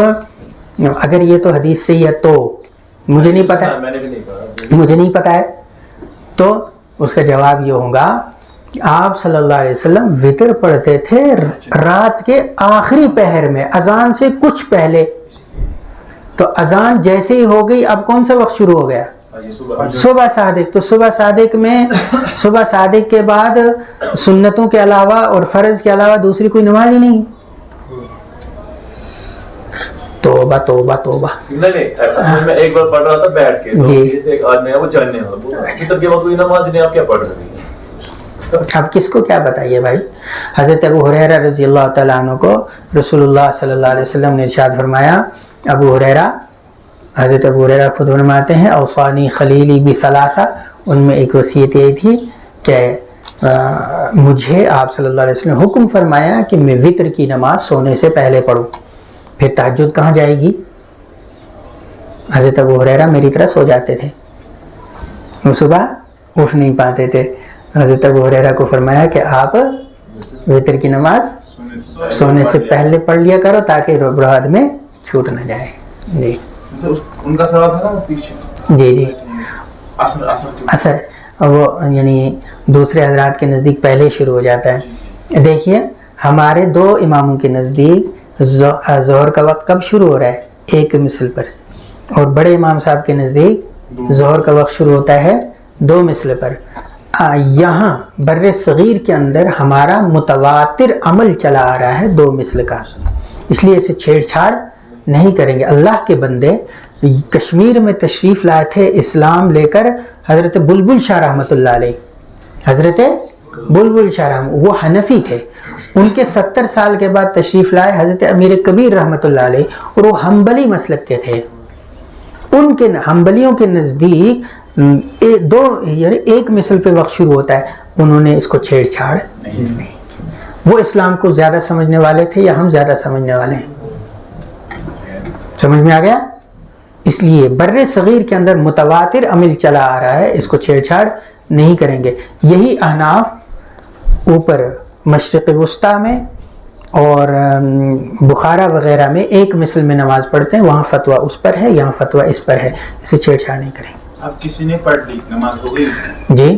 S1: اگر یہ تو حدیث سے ہی ہے تو مجھے نہیں پتا ہے,
S5: میں نے بھی نہیں کہا,
S1: مجھے نہیں پتا ہے, تو اس کا جواب یہ ہوگا کہ آپ صلی اللہ علیہ وسلم وتر پڑھتے تھے رات کے آخری پہر میں, اذان سے کچھ پہلے. تو اذان جیسے ہی ہو گئی, اب کون سا وقت شروع ہو گیا؟ صبح صادق. تو صبح صادق میں, صبح صادق کے بعد سنتوں کے علاوہ اور فرض کے علاوہ دوسری کوئی نماز ہی نہیں. توبہ توبہ توبہ.
S5: نہیں اصل میں ایک بار پڑھ رہا تھا بیٹھ کے, تو
S1: جی.
S5: جیسے ایک آدمی ہے وہ جاننے والا, وتر کے بعد کوئی نماز نہیں, آپ کیا پڑھ رہے ہیں؟
S1: اب کس کو کیا بتائیے بھائی. حضرت ابو ہریرہ رضی اللہ تعالیٰ عنہ کو رسول اللہ صلی اللہ علیہ وسلم نے ارشاد فرمایا, ابو ہریرہ, حضرت ابو ہریرہ خود فرماتے ہیں اوصانی خلیلی بثلاثہ, ان میں ایک وصیت یہ تھی کہ مجھے آپ صلی اللہ علیہ وسلم نے حکم فرمایا کہ میں وتر کی نماز سونے سے پہلے پڑھوں. پھر تہجد کہاں جائے گی؟ حضرت ابو ہریرہ میری طرح سو جاتے تھے, وہ صبح اٹھ نہیں پاتے تھے. حضرت ابو ہریرہ کو فرمایا کہ آپ وتر کی نماز سونے سے پہلے پڑھ لیا کرو تاکہ رات میں چھوٹ نہ جائے. جی
S4: ان کا سوال تھا نا پیچھے.
S1: جی جی.
S4: اثر
S1: وہ یعنی دوسرے حضرات کے نزدیک پہلے شروع ہو جاتا ہے. دیکھیے ہمارے 2 اماموں کے نزدیک ظہر کا وقت کب شروع ہو رہا ہے؟ 1 مثل پر، اور بڑے امام صاحب کے نزدیک ظہر کا وقت شروع ہوتا ہے 2 مثل پر. یہاں بر صغیر کے اندر ہمارا متواتر عمل چلا آ رہا ہے 2 مثل کا، اس لیے اسے چھیڑ چھاڑ نہیں کریں گے. اللہ کے بندے کشمیر میں تشریف لائے تھے اسلام لے کر حضرت بلبل شاہ رحمۃ اللہ علیہ. حضرت بلبل شاہ رحمۃ وہ حنفی تھے، ان کے 70 سال کے بعد تشریف لائے حضرت امیر کبیر رحمۃ اللہ علیہ، اور وہ حنبلی مسلک کے تھے. ان کے حنبلیوں کے نزدیک 1 مثل پہ وقت شروع ہوتا ہے. انہوں نے اس کو چھیڑ چھاڑ نہیں. وہ اسلام کو زیادہ سمجھنے والے تھے یا ہم زیادہ سمجھنے والے ہیں؟ سمجھ میں آ گیا؟ اس لیے بر صغیر کے اندر متواتر عمل چلا آ رہا ہے، اس کو چھیڑ چھاڑ نہیں کریں گے. یہی احناف اوپر مشرق وسطیٰ میں اور بخارا وغیرہ میں 1 مثل میں نماز پڑھتے ہیں، وہاں فتویٰ اس پر ہے، یہاں فتویٰ اس پر ہے، اسے چھیڑ چھاڑ نہیں کریں.
S4: اب کسی نے پڑھ لی نماز ہو گئی
S1: جی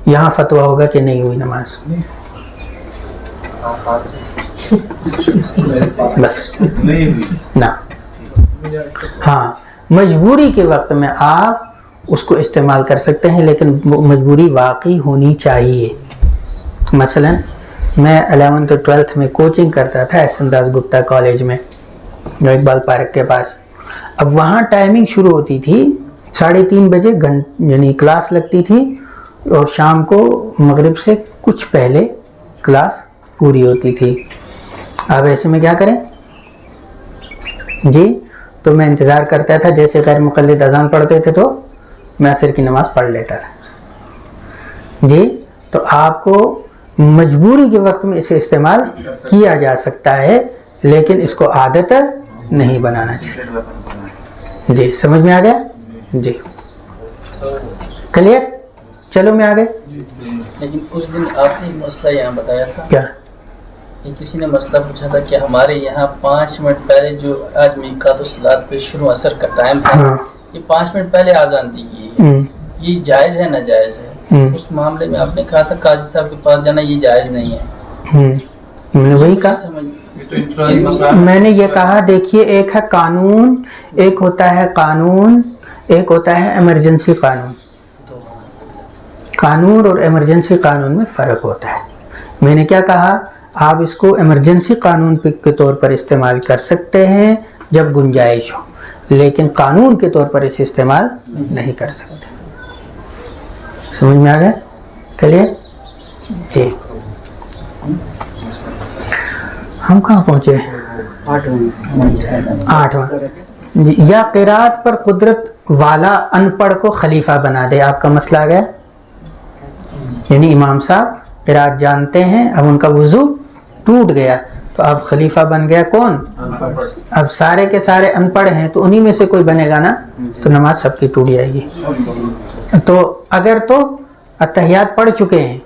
S1: یہاں فتویٰ ہوگا کہ نہیں ہوئی نماز، بس
S4: نہیں ہوئی
S1: نہ. ہاں مجبوری کے وقت میں آپ اس کو استعمال کر سکتے ہیں، لیکن مجبوری واقعی ہونی چاہیے. مثلا میں 11th اور 12th میں کوچنگ کرتا تھا S N Das Gupta college میں جو اقبال پارک کے پاس. اب وہاں ٹائمنگ شروع ہوتی تھی 3:30 بجے یعنی کلاس لگتی تھی، اور شام کو مغرب سے کچھ پہلے کلاس پوری ہوتی تھی. اب ایسے میں کیا کریں؟ جی تو میں انتظار کرتا تھا، جیسے غیر مقلد اذان پڑھتے تھے تو میں عصر کی نماز پڑھ لیتا تھا. جی تو آپ کو مجبوری کے وقت میں اسے استعمال کیا جا سکتا ہے، لیکن اس کو عادت نہیں بنانا چاہیے. جی سمجھ میں آ گیا؟ جی کلیئر؟ چلو میں آگے.
S3: لیکن اس دن آپ نے مسئلہ یہاں بتایا تھا
S1: کیا؟
S3: کہ کسی نے مسئلہ پوچھا تھا کہ ہمارے یہاں 5 منٹ پہلے جو آج میقات الصلاۃ پہ شروع عصر کا ٹائم ہے، یہ 5 منٹ پہلے آزان دی گئی ہے، یہ جائز ہے ناجائز ہے؟ اس معاملے میں آپ نے کہا تھا قاضی صاحب کے پاس جانا یہ جائز نہیں ہے.
S1: میں نے وہی کہا، میں نے یہ کہا دیکھیے ایک ہے قانون، ایک ہوتا ہے قانون، ایک ہوتا ہے ایمرجنسی قانون. قانون اور ایمرجنسی قانون میں فرق ہوتا ہے. میں نے کیا کہا؟ آپ اس کو ایمرجنسی قانون کے طور پر استعمال کر سکتے ہیں جب گنجائش ہو، لیکن قانون کے طور پر اسے استعمال نہیں کر سکتے. سمجھ میں آ گیا؟ کلیئر؟ جی ہم کہاں پہنچے؟ 8واں. یا قرات پر قدرت والا ان پڑھ کو خلیفہ بنا دے. آپ کا مسئلہ آ گیا، یعنی امام صاحب قرات جانتے ہیں، اب ان کا وضو ٹوٹ گیا تو اب خلیفہ بن گیا کون؟ اب سارے کے سارے ان پڑھ ہیں تو انہی میں سے کوئی بنے گا نا، تو نماز سب کی ٹوٹ جائے گی. تو اگر تو اتحیات پڑھ چکے ہیں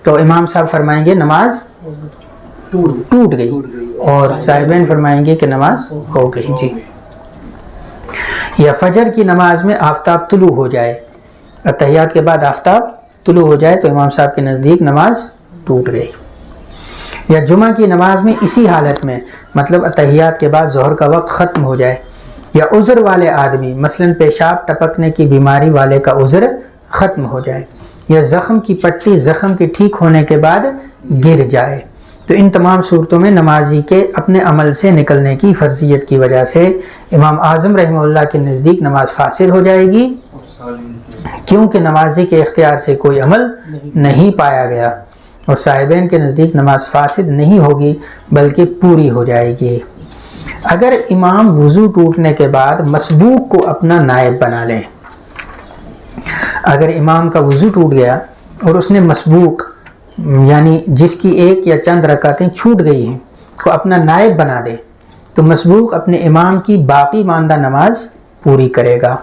S1: تو امام صاحب فرمائیں گے نماز ٹوٹ گئی، اور صاحبین فرمائیں گے کہ نماز ہو گئی. جی یا فجر کی نماز میں آفتاب طلوع ہو جائے، اتحیات کے بعد آفتاب طلوع ہو جائے تو امام صاحب کے نزدیک نماز ٹوٹ گئی. یا جمعہ کی نماز میں اسی حالت میں، مطلب اتحیات کے بعد ظہر کا وقت ختم ہو جائے. یا عذر والے آدمی، مثلا پیشاب ٹپکنے کی بیماری والے کا عذر ختم ہو جائے. یا زخم کی پٹی زخم کے ٹھیک ہونے کے بعد گر جائے. تو ان تمام صورتوں میں نمازی کے اپنے عمل سے نکلنے کی فرضیت کی وجہ سے امام اعظم رحمہ اللہ کے نزدیک نماز فاسد ہو جائے گی، کیونکہ نمازی کے اختیار سے کوئی عمل نہیں پایا گیا. اور صاحبین کے نزدیک نماز فاسد نہیں ہوگی بلکہ پوری ہو جائے گی. اگر امام وضو ٹوٹنے کے بعد مسبوق کو اپنا نائب بنا لے، اگر امام کا وضو ٹوٹ گیا اور اس نے مسبوق یعنی جس کی 1 یا چند رکعتیں چھوٹ گئی ہیں کو اپنا نائب بنا دے، تو مسبوق اپنے امام کی باقی ماندہ نماز پوری کرے گا.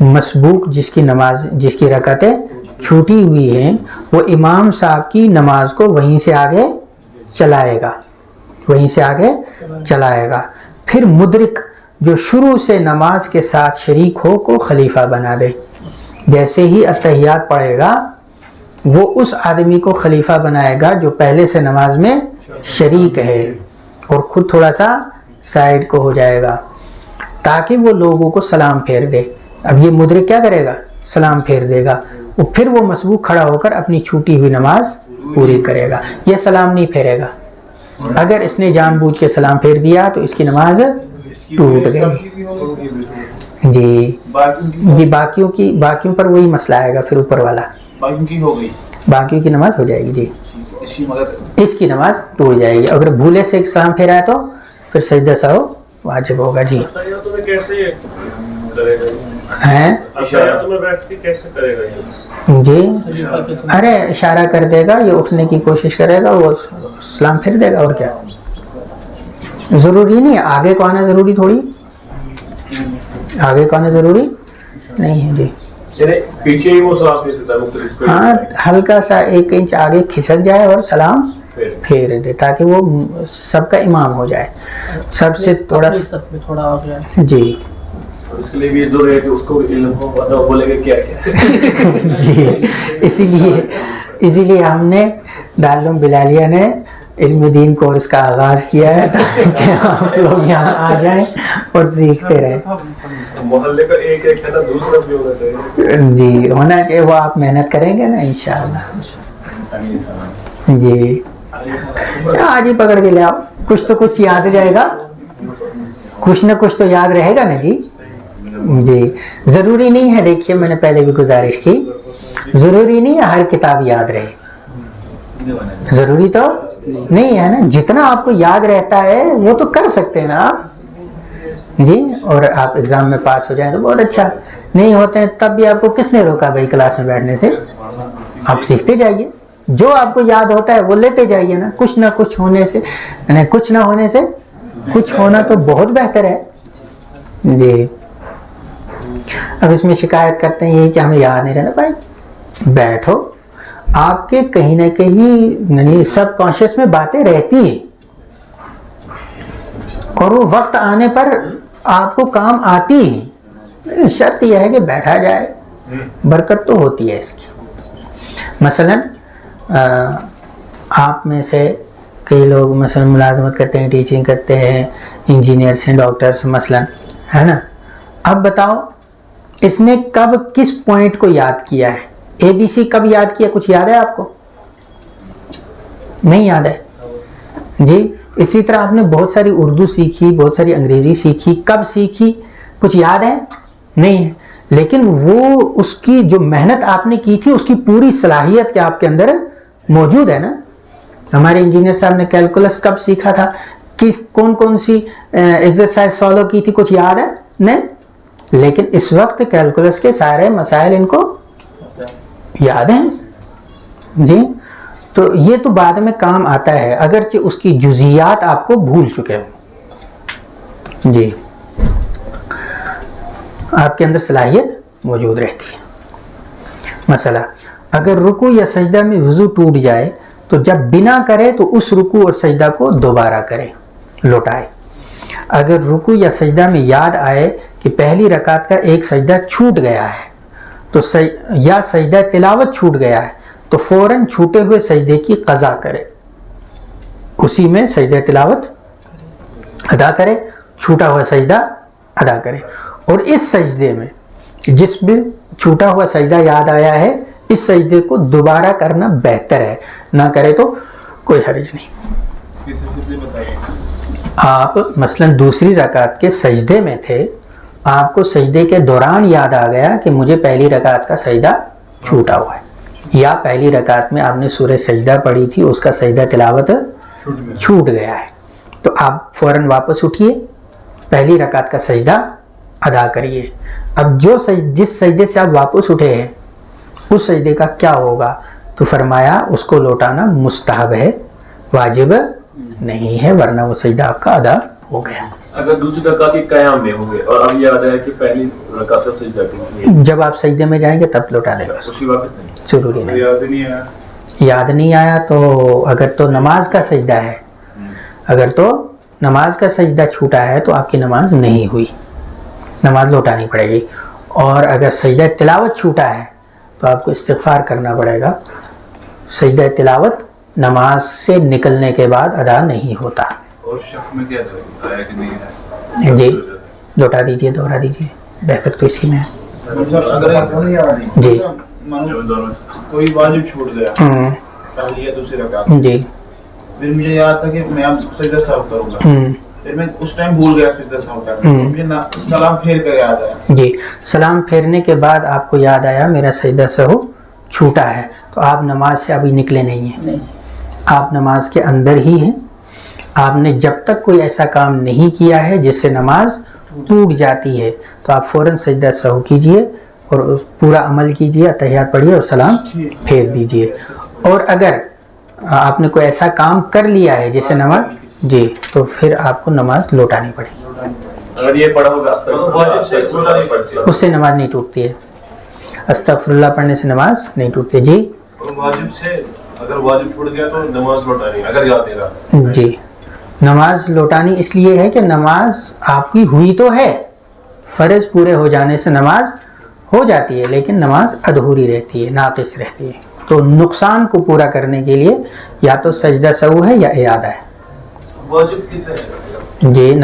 S1: مسبوق جس کی رکعتیں چھوٹی ہوئی ہیں وہ امام صاحب کی نماز کو وہیں سے آگے چلائے گا. پھر مدرک جو شروع سے نماز کے ساتھ شریک ہو کو خلیفہ بنا دے. جیسے ہی اتحیات پڑھے گا وہ اس آدمی کو خلیفہ بنائے گا جو پہلے سے نماز میں شریک ہے، اور خود تھوڑا سا سائڈ کو ہو جائے گا تاکہ وہ لوگوں کو سلام پھیر دے۔ اب یہ مدرک کیا کرے گا؟ سلام پھیر دے گا، پھر وہ مسبوق کھڑا ہو کر اپنی چھوٹی ہوئی نماز پوری کرے گا۔ یہ سلام نہیں پھیرے گا، اگر اس نے جان بوجھ کے سلام پھیر دیا تو اس کی نماز ٹوٹ گئی۔ جی باقیوں پر وہی مسئلہ آئے گا پھر اوپر والا، باقیوں کی نماز ہو جائے گی جی، اس کی نماز ٹوٹ جائے گی۔ اگر بھولے سے سلام پھیرا ہے تو پھر سجدہ سہو واجب ہوگا جی۔ جی ارے اشارہ کر دے گا، یہ اٹھنے کی کوشش کرے گا، وہ سلام پھیر دے گا، اور کیا، ضروری نہیں ہے آگے کو آنا، ضروری تھوڑی آگے کو آنا ضروری نہیں ہے جی۔
S5: پیچھے ہی وہ سلام پھیر سکتا ہے،
S1: ہاں ہلکا سا 1 انچ آگے کھسک جائے اور سلام پھیر دے تاکہ وہ سب کا امام ہو جائے، سب سے تھوڑا جی۔
S5: اس کے لیے بھی ضروری ہے کہ اس کو علم ہو، بولے گا کیا کیا
S1: جی اسی لیے ہم نے دارالعلوم بلالیہ نے علم دین کورس کا آغاز کیا ہے تاکہ آپ لوگ یہاں آ جائیں اور سیکھتے رہیں۔
S5: محلے کا ایک ہے نا، دوسرا بھی ہونا چاہیے
S1: جی، ہونا چاہیے، وہ آپ محنت کریں گے نا انشاءاللہ جی۔ آج ہی پکڑ کے لے آؤ، کچھ تو کچھ یاد رہے گا، کچھ نہ کچھ تو یاد رہے گا نا جی۔ جی ضروری نہیں ہے، دیکھیے میں نے پہلے بھی گزارش کی، ضروری نہیں ہے ہر کتاب یاد رہے، ضروری تو نہیں ہے نا، جتنا آپ کو یاد رہتا ہے وہ تو کر سکتے ہیں نا آپ جی، اور آپ ایگزام میں پاس ہو جائیں تو بہت اچھا، نہیں ہوتے ہیں تب بھی آپ کو کس نے روکا بھائی کلاس میں بیٹھنے سے؟ آپ سیکھتے جائیے، جو آپ کو یاد ہوتا ہے وہ لیتے جائیے نا، کچھ نہ کچھ ہونے سے، یعنی کچھ نہ ہونے سے کچھ ہونا تو بہت بہتر ہے جی۔ اب اس میں شکایت کرتے ہیں کہ ہمیں یاد نہیں رہنا، بھائی بیٹھو، آپ کے کہیں نہ کہیں سب کانشیس میں باتیں رہتی ہیں اور وہ وقت آنے پر آپ کو کام آتی ہیں، شرط یہ ہے کہ بیٹھا جائے، برکت تو ہوتی ہے اس کی۔ مثلا آپ میں سے کئی لوگ مثلا ملازمت کرتے ہیں، ٹیچنگ کرتے ہیں، انجینئرس ہیں، ڈاکٹرس مثلا، ہے نا، اب بتاؤ اس نے کب کس پوائنٹ کو یاد کیا ہے؟ ABC کب یاد کیا؟ کچھ یاد ہے آپ کو؟ نہیں یاد ہے جی۔ اسی طرح آپ نے بہت ساری اردو سیکھی، بہت ساری انگریزی سیکھی، کب سیکھی؟ کچھ یاد ہے؟ نہیں ہے، لیکن وہ اس کی جو محنت آپ نے کی تھی اس کی پوری صلاحیت کیا آپ کے اندر موجود ہے نا۔ ہمارے انجینئر صاحب نے کیلکولس کب سیکھا تھا، کون کون سی ایکسرسائز سولو کی تھی، کچھ یاد ہے؟ نہیں، لیکن اس وقت کیلکولس کے سارے مسائل ان کو یاد ہیں جی۔ تو یہ تو بعد میں کام آتا ہے، اگرچہ اس کی جزیات آپ کو بھول چکے ہو جی، آپ کے اندر صلاحیت موجود رہتی ہے۔ مسئلہ اگر رکوع یا سجدہ میں وضو ٹوٹ جائے تو جب بنا کرے تو اس رکوع اور سجدہ کو دوبارہ کرے، لوٹائے۔ اگر رکوع یا سجدہ میں یاد آئے کہ پہلی رکعت کا ایک سجدہ چھوٹ گیا ہے تو یا سجدہ تلاوت چھوٹ گیا ہے تو فوراً چھوٹے ہوئے سجدے کی قضا کرے، اسی میں سجدہ تلاوت ادا کرے، چھوٹا ہوا سجدہ ادا کرے، اور اس سجدے میں جس میں چھوٹا ہوا سجدہ یاد آیا ہے اس سجدے کو دوبارہ کرنا بہتر ہے، نہ کرے تو کوئی حرج نہیں۔ آپ مثلا دوسری رکعت کے سجدے میں تھے، آپ کو سجدے کے دوران یاد آ گیا کہ مجھے پہلی رکعت کا سجدہ چھوٹا ہوا ہے، یا پہلی رکعت میں آپ نے سورہ سجدہ پڑھی تھی اس کا سجدہ تلاوت چھوٹ گیا ہے، تو آپ فوراً واپس اٹھیے، پہلی رکعت کا سجدہ ادا کریے۔ اب جس سجدے سے آپ واپس اٹھے ہیں اس سجدے کا کیا ہوگا؟ تو فرمایا اس کو لوٹانا مستحب ہے، واجب نہیں ہے، ورنہ وہ سجدہ آپ کا ادا ہو گیا۔
S5: اگر دوسری رکعت کے قیام میں ہوں گے اور اب یاد آیا کہ پہلی رکعت کا سجدہ کیا،
S1: جب آپ سجدے میں جائیں گے تب لوٹا دیں گے،
S5: اسی وقت نہیں،
S1: ضروری نہیں۔
S4: یاد
S1: نہیں آیا تو اگر تو نماز کا سجدہ ہے، اگر تو نماز کا سجدہ چھوٹا ہے تو آپ کی نماز نہیں ہوئی، نماز لوٹانی پڑے گی۔ اور اگر سجدہ تلاوت چھوٹا ہے تو آپ کو استغفار کرنا پڑے گا. سجدہ تلاوت نماز سے نکلنے کے بعد ادا نہیں ہوتا.
S2: اور شک میں کیا آیا کہ نہیں ہے؟
S1: جی لوٹا دیجئے, دوہرا دیجئے, بہتر تو اسی میں ہے.
S4: اگر
S1: جی
S4: کوئی واجب چھوٹ گیا پہلی یا دوسری رکعت,
S1: جی
S4: پھر مجھے یاد تھا کہ میں اب سجدہ سہو کروں گا, پھر میں اس ٹائم بھول گیا سجدہ سہو کرنا, مجھے سلام پھیر کر یاد آیا.
S1: جی سلام پھیرنے کے بعد آپ کو یاد آیا میرا سجدہ سہو چھوٹا ہے, تو آپ نماز سے ابھی نکلے نہیں ہیں, آپ نماز کے اندر ہی ہیں. آپ نے جب تک کوئی ایسا کام نہیں کیا ہے جس سے نماز ٹوٹ جاتی ہے تو آپ فوراً سجدہ سہو کیجئے اور پورا عمل کیجئے, اتحیات پڑھیے اور سلام پھیر دیجئے. اور اگر آپ نے کوئی ایسا کام کر لیا ہے جیسے نماز, جی تو پھر آپ کو نماز لوٹانی پڑے گی.
S5: اگر یہ پڑھا ہوگا
S1: اس سے نماز نہیں ٹوٹتی ہے. استغفر اللہ پڑھنے سے نماز نہیں ٹوٹتی. جی
S2: واجب سے اگر واجب چھوڑ گیا تو نماز لوٹانی اگر یاد نہیں رہا.
S1: جی نماز لوٹانی اس لیے ہے کہ نماز آپ کی ہوئی تو ہے, فرض پورے ہو جانے سے نماز ہو جاتی ہے, لیکن نماز ادھوری رہتی ہے, ناقص رہتی ہے. تو نقصان کو پورا کرنے کے لیے یا تو سجدہ سہو ہے یا اعادہ ہے.
S2: واجب کتنے ہیں؟
S1: جی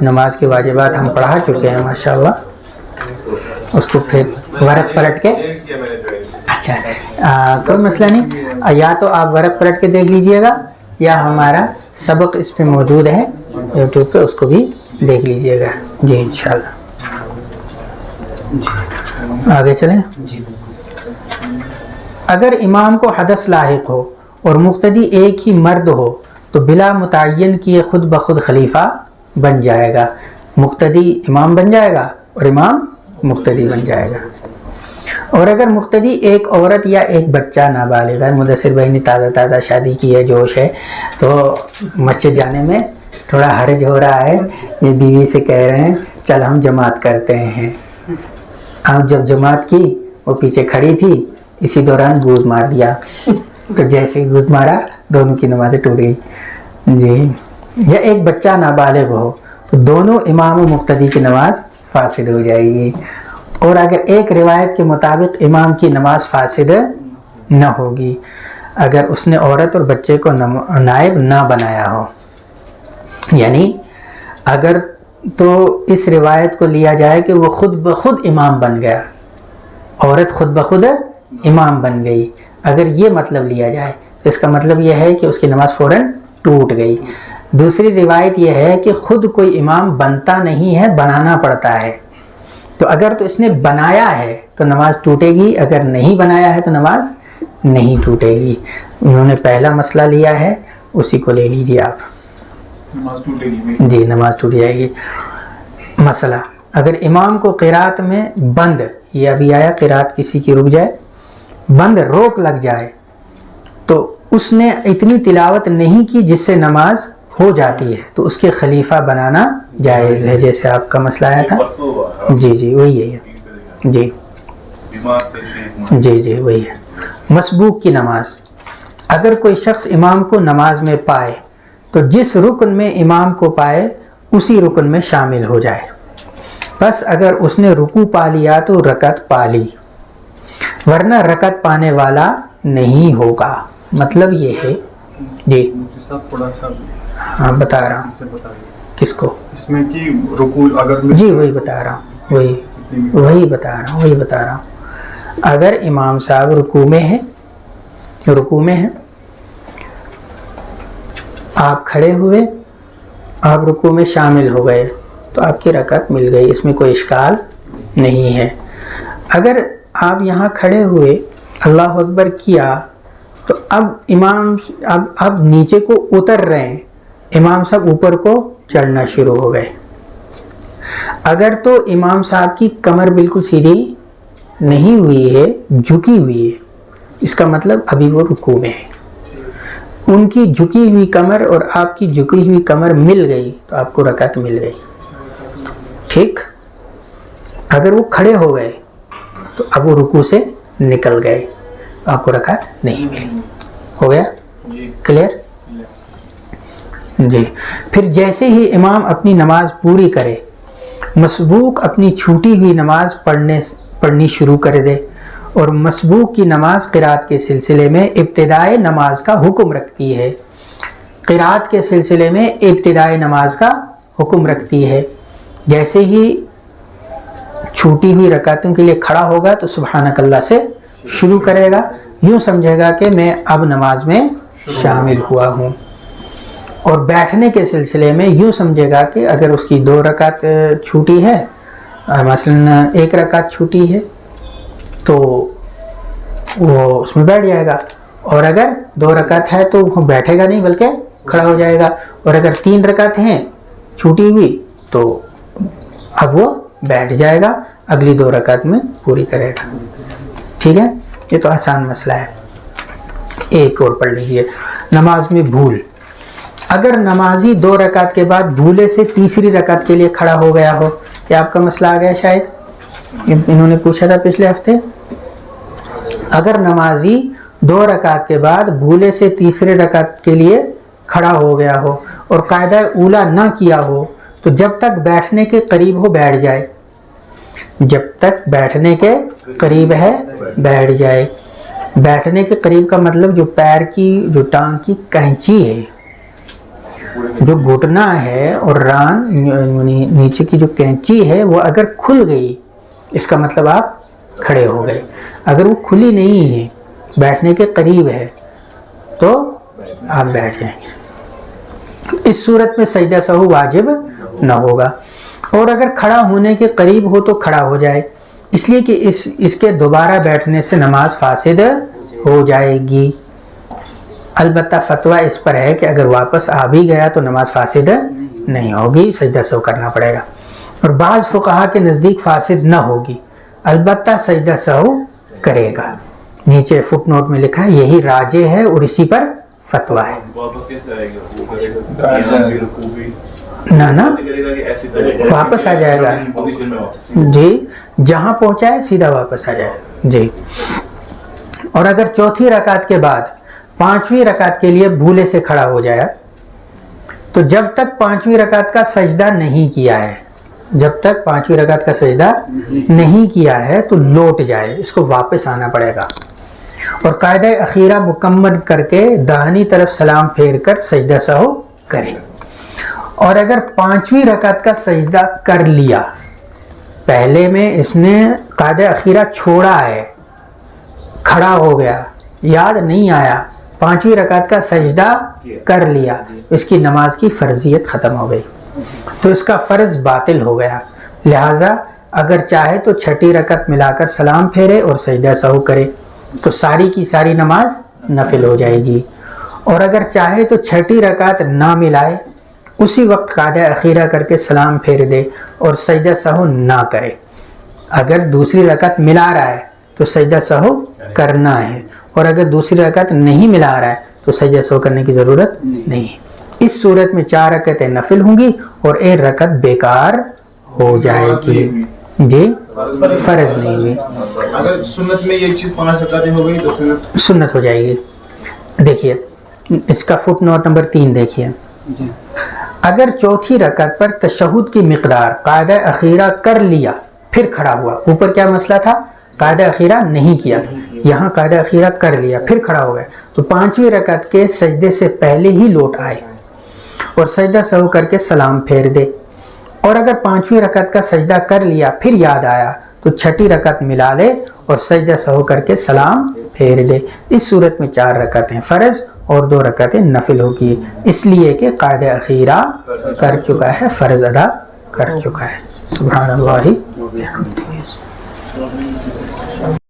S1: نماز کے واجبات ہم پڑھا چکے ہیں ماشاءاللہ, اس کو پھر ورق پلٹ کے, اچھا کوئی مسئلہ نہیں, یا تو آپ ورق پلٹ کے دیکھ لیجئے گا یا ہمارا سبق اس پہ موجود ہے یوٹیوب پہ, اس کو بھی دیکھ لیجئے گا. جی انشاءاللہ. آگے چلیں. اگر امام کو حدث لاحق ہو اور مقتدی ایک ہی مرد ہو تو بلا متعین کیے خود بخود خلیفہ بن جائے گا. مقتدی امام بن جائے گا اور امام مقتدی بن جائے گا. اور اگر مقتدی ایک عورت یا ایک بچہ نابالغ ہے, مدثر بھائی نے تازہ شادی کی ہے, جوش ہے, تو مسجد جانے میں تھوڑا حرج ہو رہا ہے, یہ بیوی سے کہہ رہے ہیں چل ہم جماعت کرتے ہیں. اب جب جماعت کی وہ پیچھے کھڑی تھی, اسی دوران گوز مار دیا, تو جیسے گوز مارا دونوں کی نمازیں ٹوٹ گئی. جی یا ایک بچہ نابالغ ہو تو دونوں امام و مقتدی کی نماز فاسد ہو جائے گی. اور اگر ایک روایت کے مطابق امام کی نماز فاسد نہ ہوگی اگر اس نے عورت اور بچے کو نائب نہ بنایا ہو. یعنی اگر تو اس روایت کو لیا جائے کہ وہ خود بخود امام بن گیا, عورت خود بخود امام بن گئی, اگر یہ مطلب لیا جائے تو اس کا مطلب یہ ہے کہ اس کی نماز فوراً ٹوٹ گئی. دوسری روایت یہ ہے کہ خود کوئی امام بنتا نہیں ہے, بنانا پڑتا ہے. تو اگر تو اس نے بنایا ہے تو نماز ٹوٹے گی, اگر نہیں بنایا ہے تو نماز نہیں ٹوٹے گی. انہوں نے پہلا مسئلہ لیا ہے, اسی کو لے لیجیے آپ,
S2: نماز ٹوٹے گی.
S1: جی نماز ٹوٹ جائے گی. مسئلہ اگر امام کو قرات میں بند, یہ ابھی آیا قرات کسی کی رک جائے, بند روک لگ جائے, تو اس نے اتنی تلاوت نہیں کی جس سے نماز ہو جاتی ہے, تو اس کے خلیفہ بنانا جائز ہے, جیسے آپ کا مسئلہ آیا تھا. جی وہی ہے. جی وہی ہے. مسبوق کی نماز, اگر کوئی شخص امام کو نماز میں پائے تو جس رکن میں امام کو پائے اسی رکن میں شامل ہو جائے. بس اگر اس نے رکوع پا لیا تو رکعت پا لی, ورنہ رکعت پانے والا نہیں ہوگا. مطلب یہ ہے. جی
S2: تھوڑا سا
S1: ہاں بتا رہا ہوں. کس کو؟
S2: اس میں کہ رکوع اگر
S1: جی وہی بتا رہا ہوں, وہی بتا رہا ہوں. اگر امام صاحب رکوع میں ہیں, آپ کھڑے ہوئے, آپ رکوع میں شامل ہو گئے تو آپ کی رکعت مل گئی, اس میں کوئی اشکال نہیں ہے. اگر آپ یہاں کھڑے ہوئے اللہ اکبر کیا تو اب امام اب نیچے کو اتر رہے ہیں, امام صاحب اوپر کو چڑھنا شروع ہو گئے. اگر تو امام صاحب کی کمر بالکل سیدھی نہیں ہوئی ہے, جھکی ہوئی ہے, اس کا مطلب ابھی وہ رکوع میں ہے. ان کی جھکی ہوئی کمر اور آپ کی جھکی ہوئی کمر مل گئی تو آپ کو رکعت مل گئی. ٹھیک. اگر وہ کھڑے ہو گئے تو اب وہ رکوع سے نکل گئے, آپ کو رکعت نہیں ملی. ہو گیا کلیئر؟ جی. پھر جیسے ہی امام اپنی نماز پوری کرے مسبوق اپنی چھوٹی ہوئی نماز پڑھنی شروع کر دے، اور مسبوق کی نماز قرات کے سلسلے میں ابتدائے نماز کا حکم رکھتی ہے، قرات کے سلسلے میں ابتدائے نماز کا حکم رکھتی ہے۔ جیسے ہی چھوٹی ہوئی رکعتوں کے لیے کھڑا ہوگا تو سبحانک اللہ سے شروع کرے گا، یوں سمجھے گا کہ میں اب نماز میں شامل ہوا ہوں۔ اور بیٹھنے کے سلسلے میں یوں سمجھے گا کہ اگر اس کی 2 رکعت چھوٹی ہے، مثلا 1 رکعت چھوٹی ہے، تو وہ اس میں بیٹھ جائے گا، اور اگر 2 رکعت ہے تو وہ بیٹھے گا نہیں بلکہ کھڑا ہو جائے گا، اور اگر 3 رکعت ہیں چھوٹی ہوئی تو اب وہ بیٹھ جائے گا، اگلی 2 رکعت میں پوری کرے گا۔ ٹھیک ہے، یہ تو آسان مسئلہ ہے۔ ایک اور پڑھ لیجیے، نماز میں بھول۔ اگر نمازی 2 رکعت کے بعد بھولے سے تیسری رکعت کے لیے کھڑا ہو گیا ہو، یہ آپ کا مسئلہ آ گیا شاید، انہوں نے پوچھا تھا پچھلے ہفتے۔ اگر نمازی 2 رکعت کے بعد بھولے سے تیسرے رکعت کے لیے کھڑا ہو گیا ہو اور قاعدہ اولا نہ کیا ہو تو جب تک بیٹھنے کے قریب ہو بیٹھ جائے، جب تک بیٹھنے کے قریب ہے بیٹھ جائے۔ بیٹھنے کے قریب کا مطلب جو پیر کی، جو ٹانگ کی کینچی ہے، جو گھٹنا ہے اور ران نیچے کی جو کینچی ہے وہ اگر کھل گئی، اس کا مطلب آپ کھڑے ہو گئے۔ اگر وہ کھلی نہیں ہے، بیٹھنے کے قریب ہے، تو آپ بیٹھ جائیں گے۔ اس صورت میں سجدہ سہو واجب نہ ہوگا، اور اگر کھڑا ہونے کے قریب ہو تو کھڑا ہو جائے، اس لیے کہ اس کے دوبارہ بیٹھنے سے نماز فاسد ہو جائے گی۔ البتہ فتویٰ اس پر ہے کہ اگر واپس آ بھی گیا تو نماز فاسد نہیں ہوگی، سجدہ سہو کرنا پڑے گا۔ اور بعض فقہا کے نزدیک فاسد نہ ہوگی، البتہ سجدہ سہو کرے گا۔ نیچے فٹ نوٹ میں لکھا ہے یہی راجح ہے اور اسی پر فتویٰ ہے۔ نہ واپس آ جائے گا، جی جہاں پہنچا ہے سیدھا واپس آ جائے گا، جی۔ اور اگر چوتھی رکعت کے بعد 5ویں رکعت کے لیے بھولے سے کھڑا ہو جایا تو جب تک 5ویں رکعت کا سجدہ نہیں کیا ہے، جب تک 5ویں رکعت کا سجدہ نہیں کیا ہے تو لوٹ جائے، اس کو واپس آنا پڑے گا، اور قاعدہ اخیرہ مکمل کر کے داہنی طرف سلام پھیر کر سجدہ سہو کرے۔ اور اگر 5ویں رکعت کا سجدہ کر لیا، پہلے میں اس نے قاعدہ اخیرہ چھوڑا ہے، کھڑا ہو گیا، یاد نہیں آیا، 5ویں رکعت کا سجدہ کر لیا، اس کی نماز کی فرضیت ختم ہو گئی، تو اس کا فرض باطل ہو گیا۔ لہٰذا اگر چاہے تو 6ٹھی رکعت ملا کر سلام پھیرے اور سجدہ سہو کرے تو ساری کی ساری نماز نفل ہو جائے گی، اور اگر چاہے تو 6ٹھی رکعت نہ ملائے، اسی وقت قاعدہ اخیرہ کر کے سلام پھیر دے اور سجدہ سہو نہ کرے۔ اگر دوسری رکعت ملا رہا ہے تو سجدہ سہو کرنا ہے، اور اگر دوسری رکعت نہیں ملا رہا ہے تو سجدہ سہو کرنے کی ضرورت نہیں۔ اس صورت میں 4 رکعتیں نفل ہوں گی اور 1 رکعت بیکار ہو جائے گی، جی فرض نہیں ہوئی۔
S4: اگر سنت میں یہ چیز 5 رکعتیں ہو گئی تو
S1: سنت ہو جائے گی۔ دیکھیے اس کا فٹ نوٹ نمبر 3 دیکھیے، اگر چوتھی رکعت پر تشہد کی مقدار قاعدہ اخیرہ کر لیا پھر کھڑا ہوا، اوپر کیا مسئلہ تھا؟ قاعدہ اخیرہ نہیں کیا، یہاں قاعدہ اخیرہ کر لیا پھر کھڑا ہو گیا، تو 5ویں رکعت کے سجدے سے پہلے ہی لوٹ آئے اور سجدہ سہو کر کے سلام پھیر دے۔ اور اگر 5ویں رکعت کا سجدہ کر لیا پھر یاد آیا تو 6ٹھی رکعت ملا لے اور سجدہ سہو کر کے سلام پھیر دے۔ اس صورت میں 4 رکعتیں فرض اور 2 رکعتیں نفل ہوگی، اس لیے کہ قاعدہ اخیرہ کر چکا ہے، فرض ادا کر چکا ہے۔ سبحان اللہ۔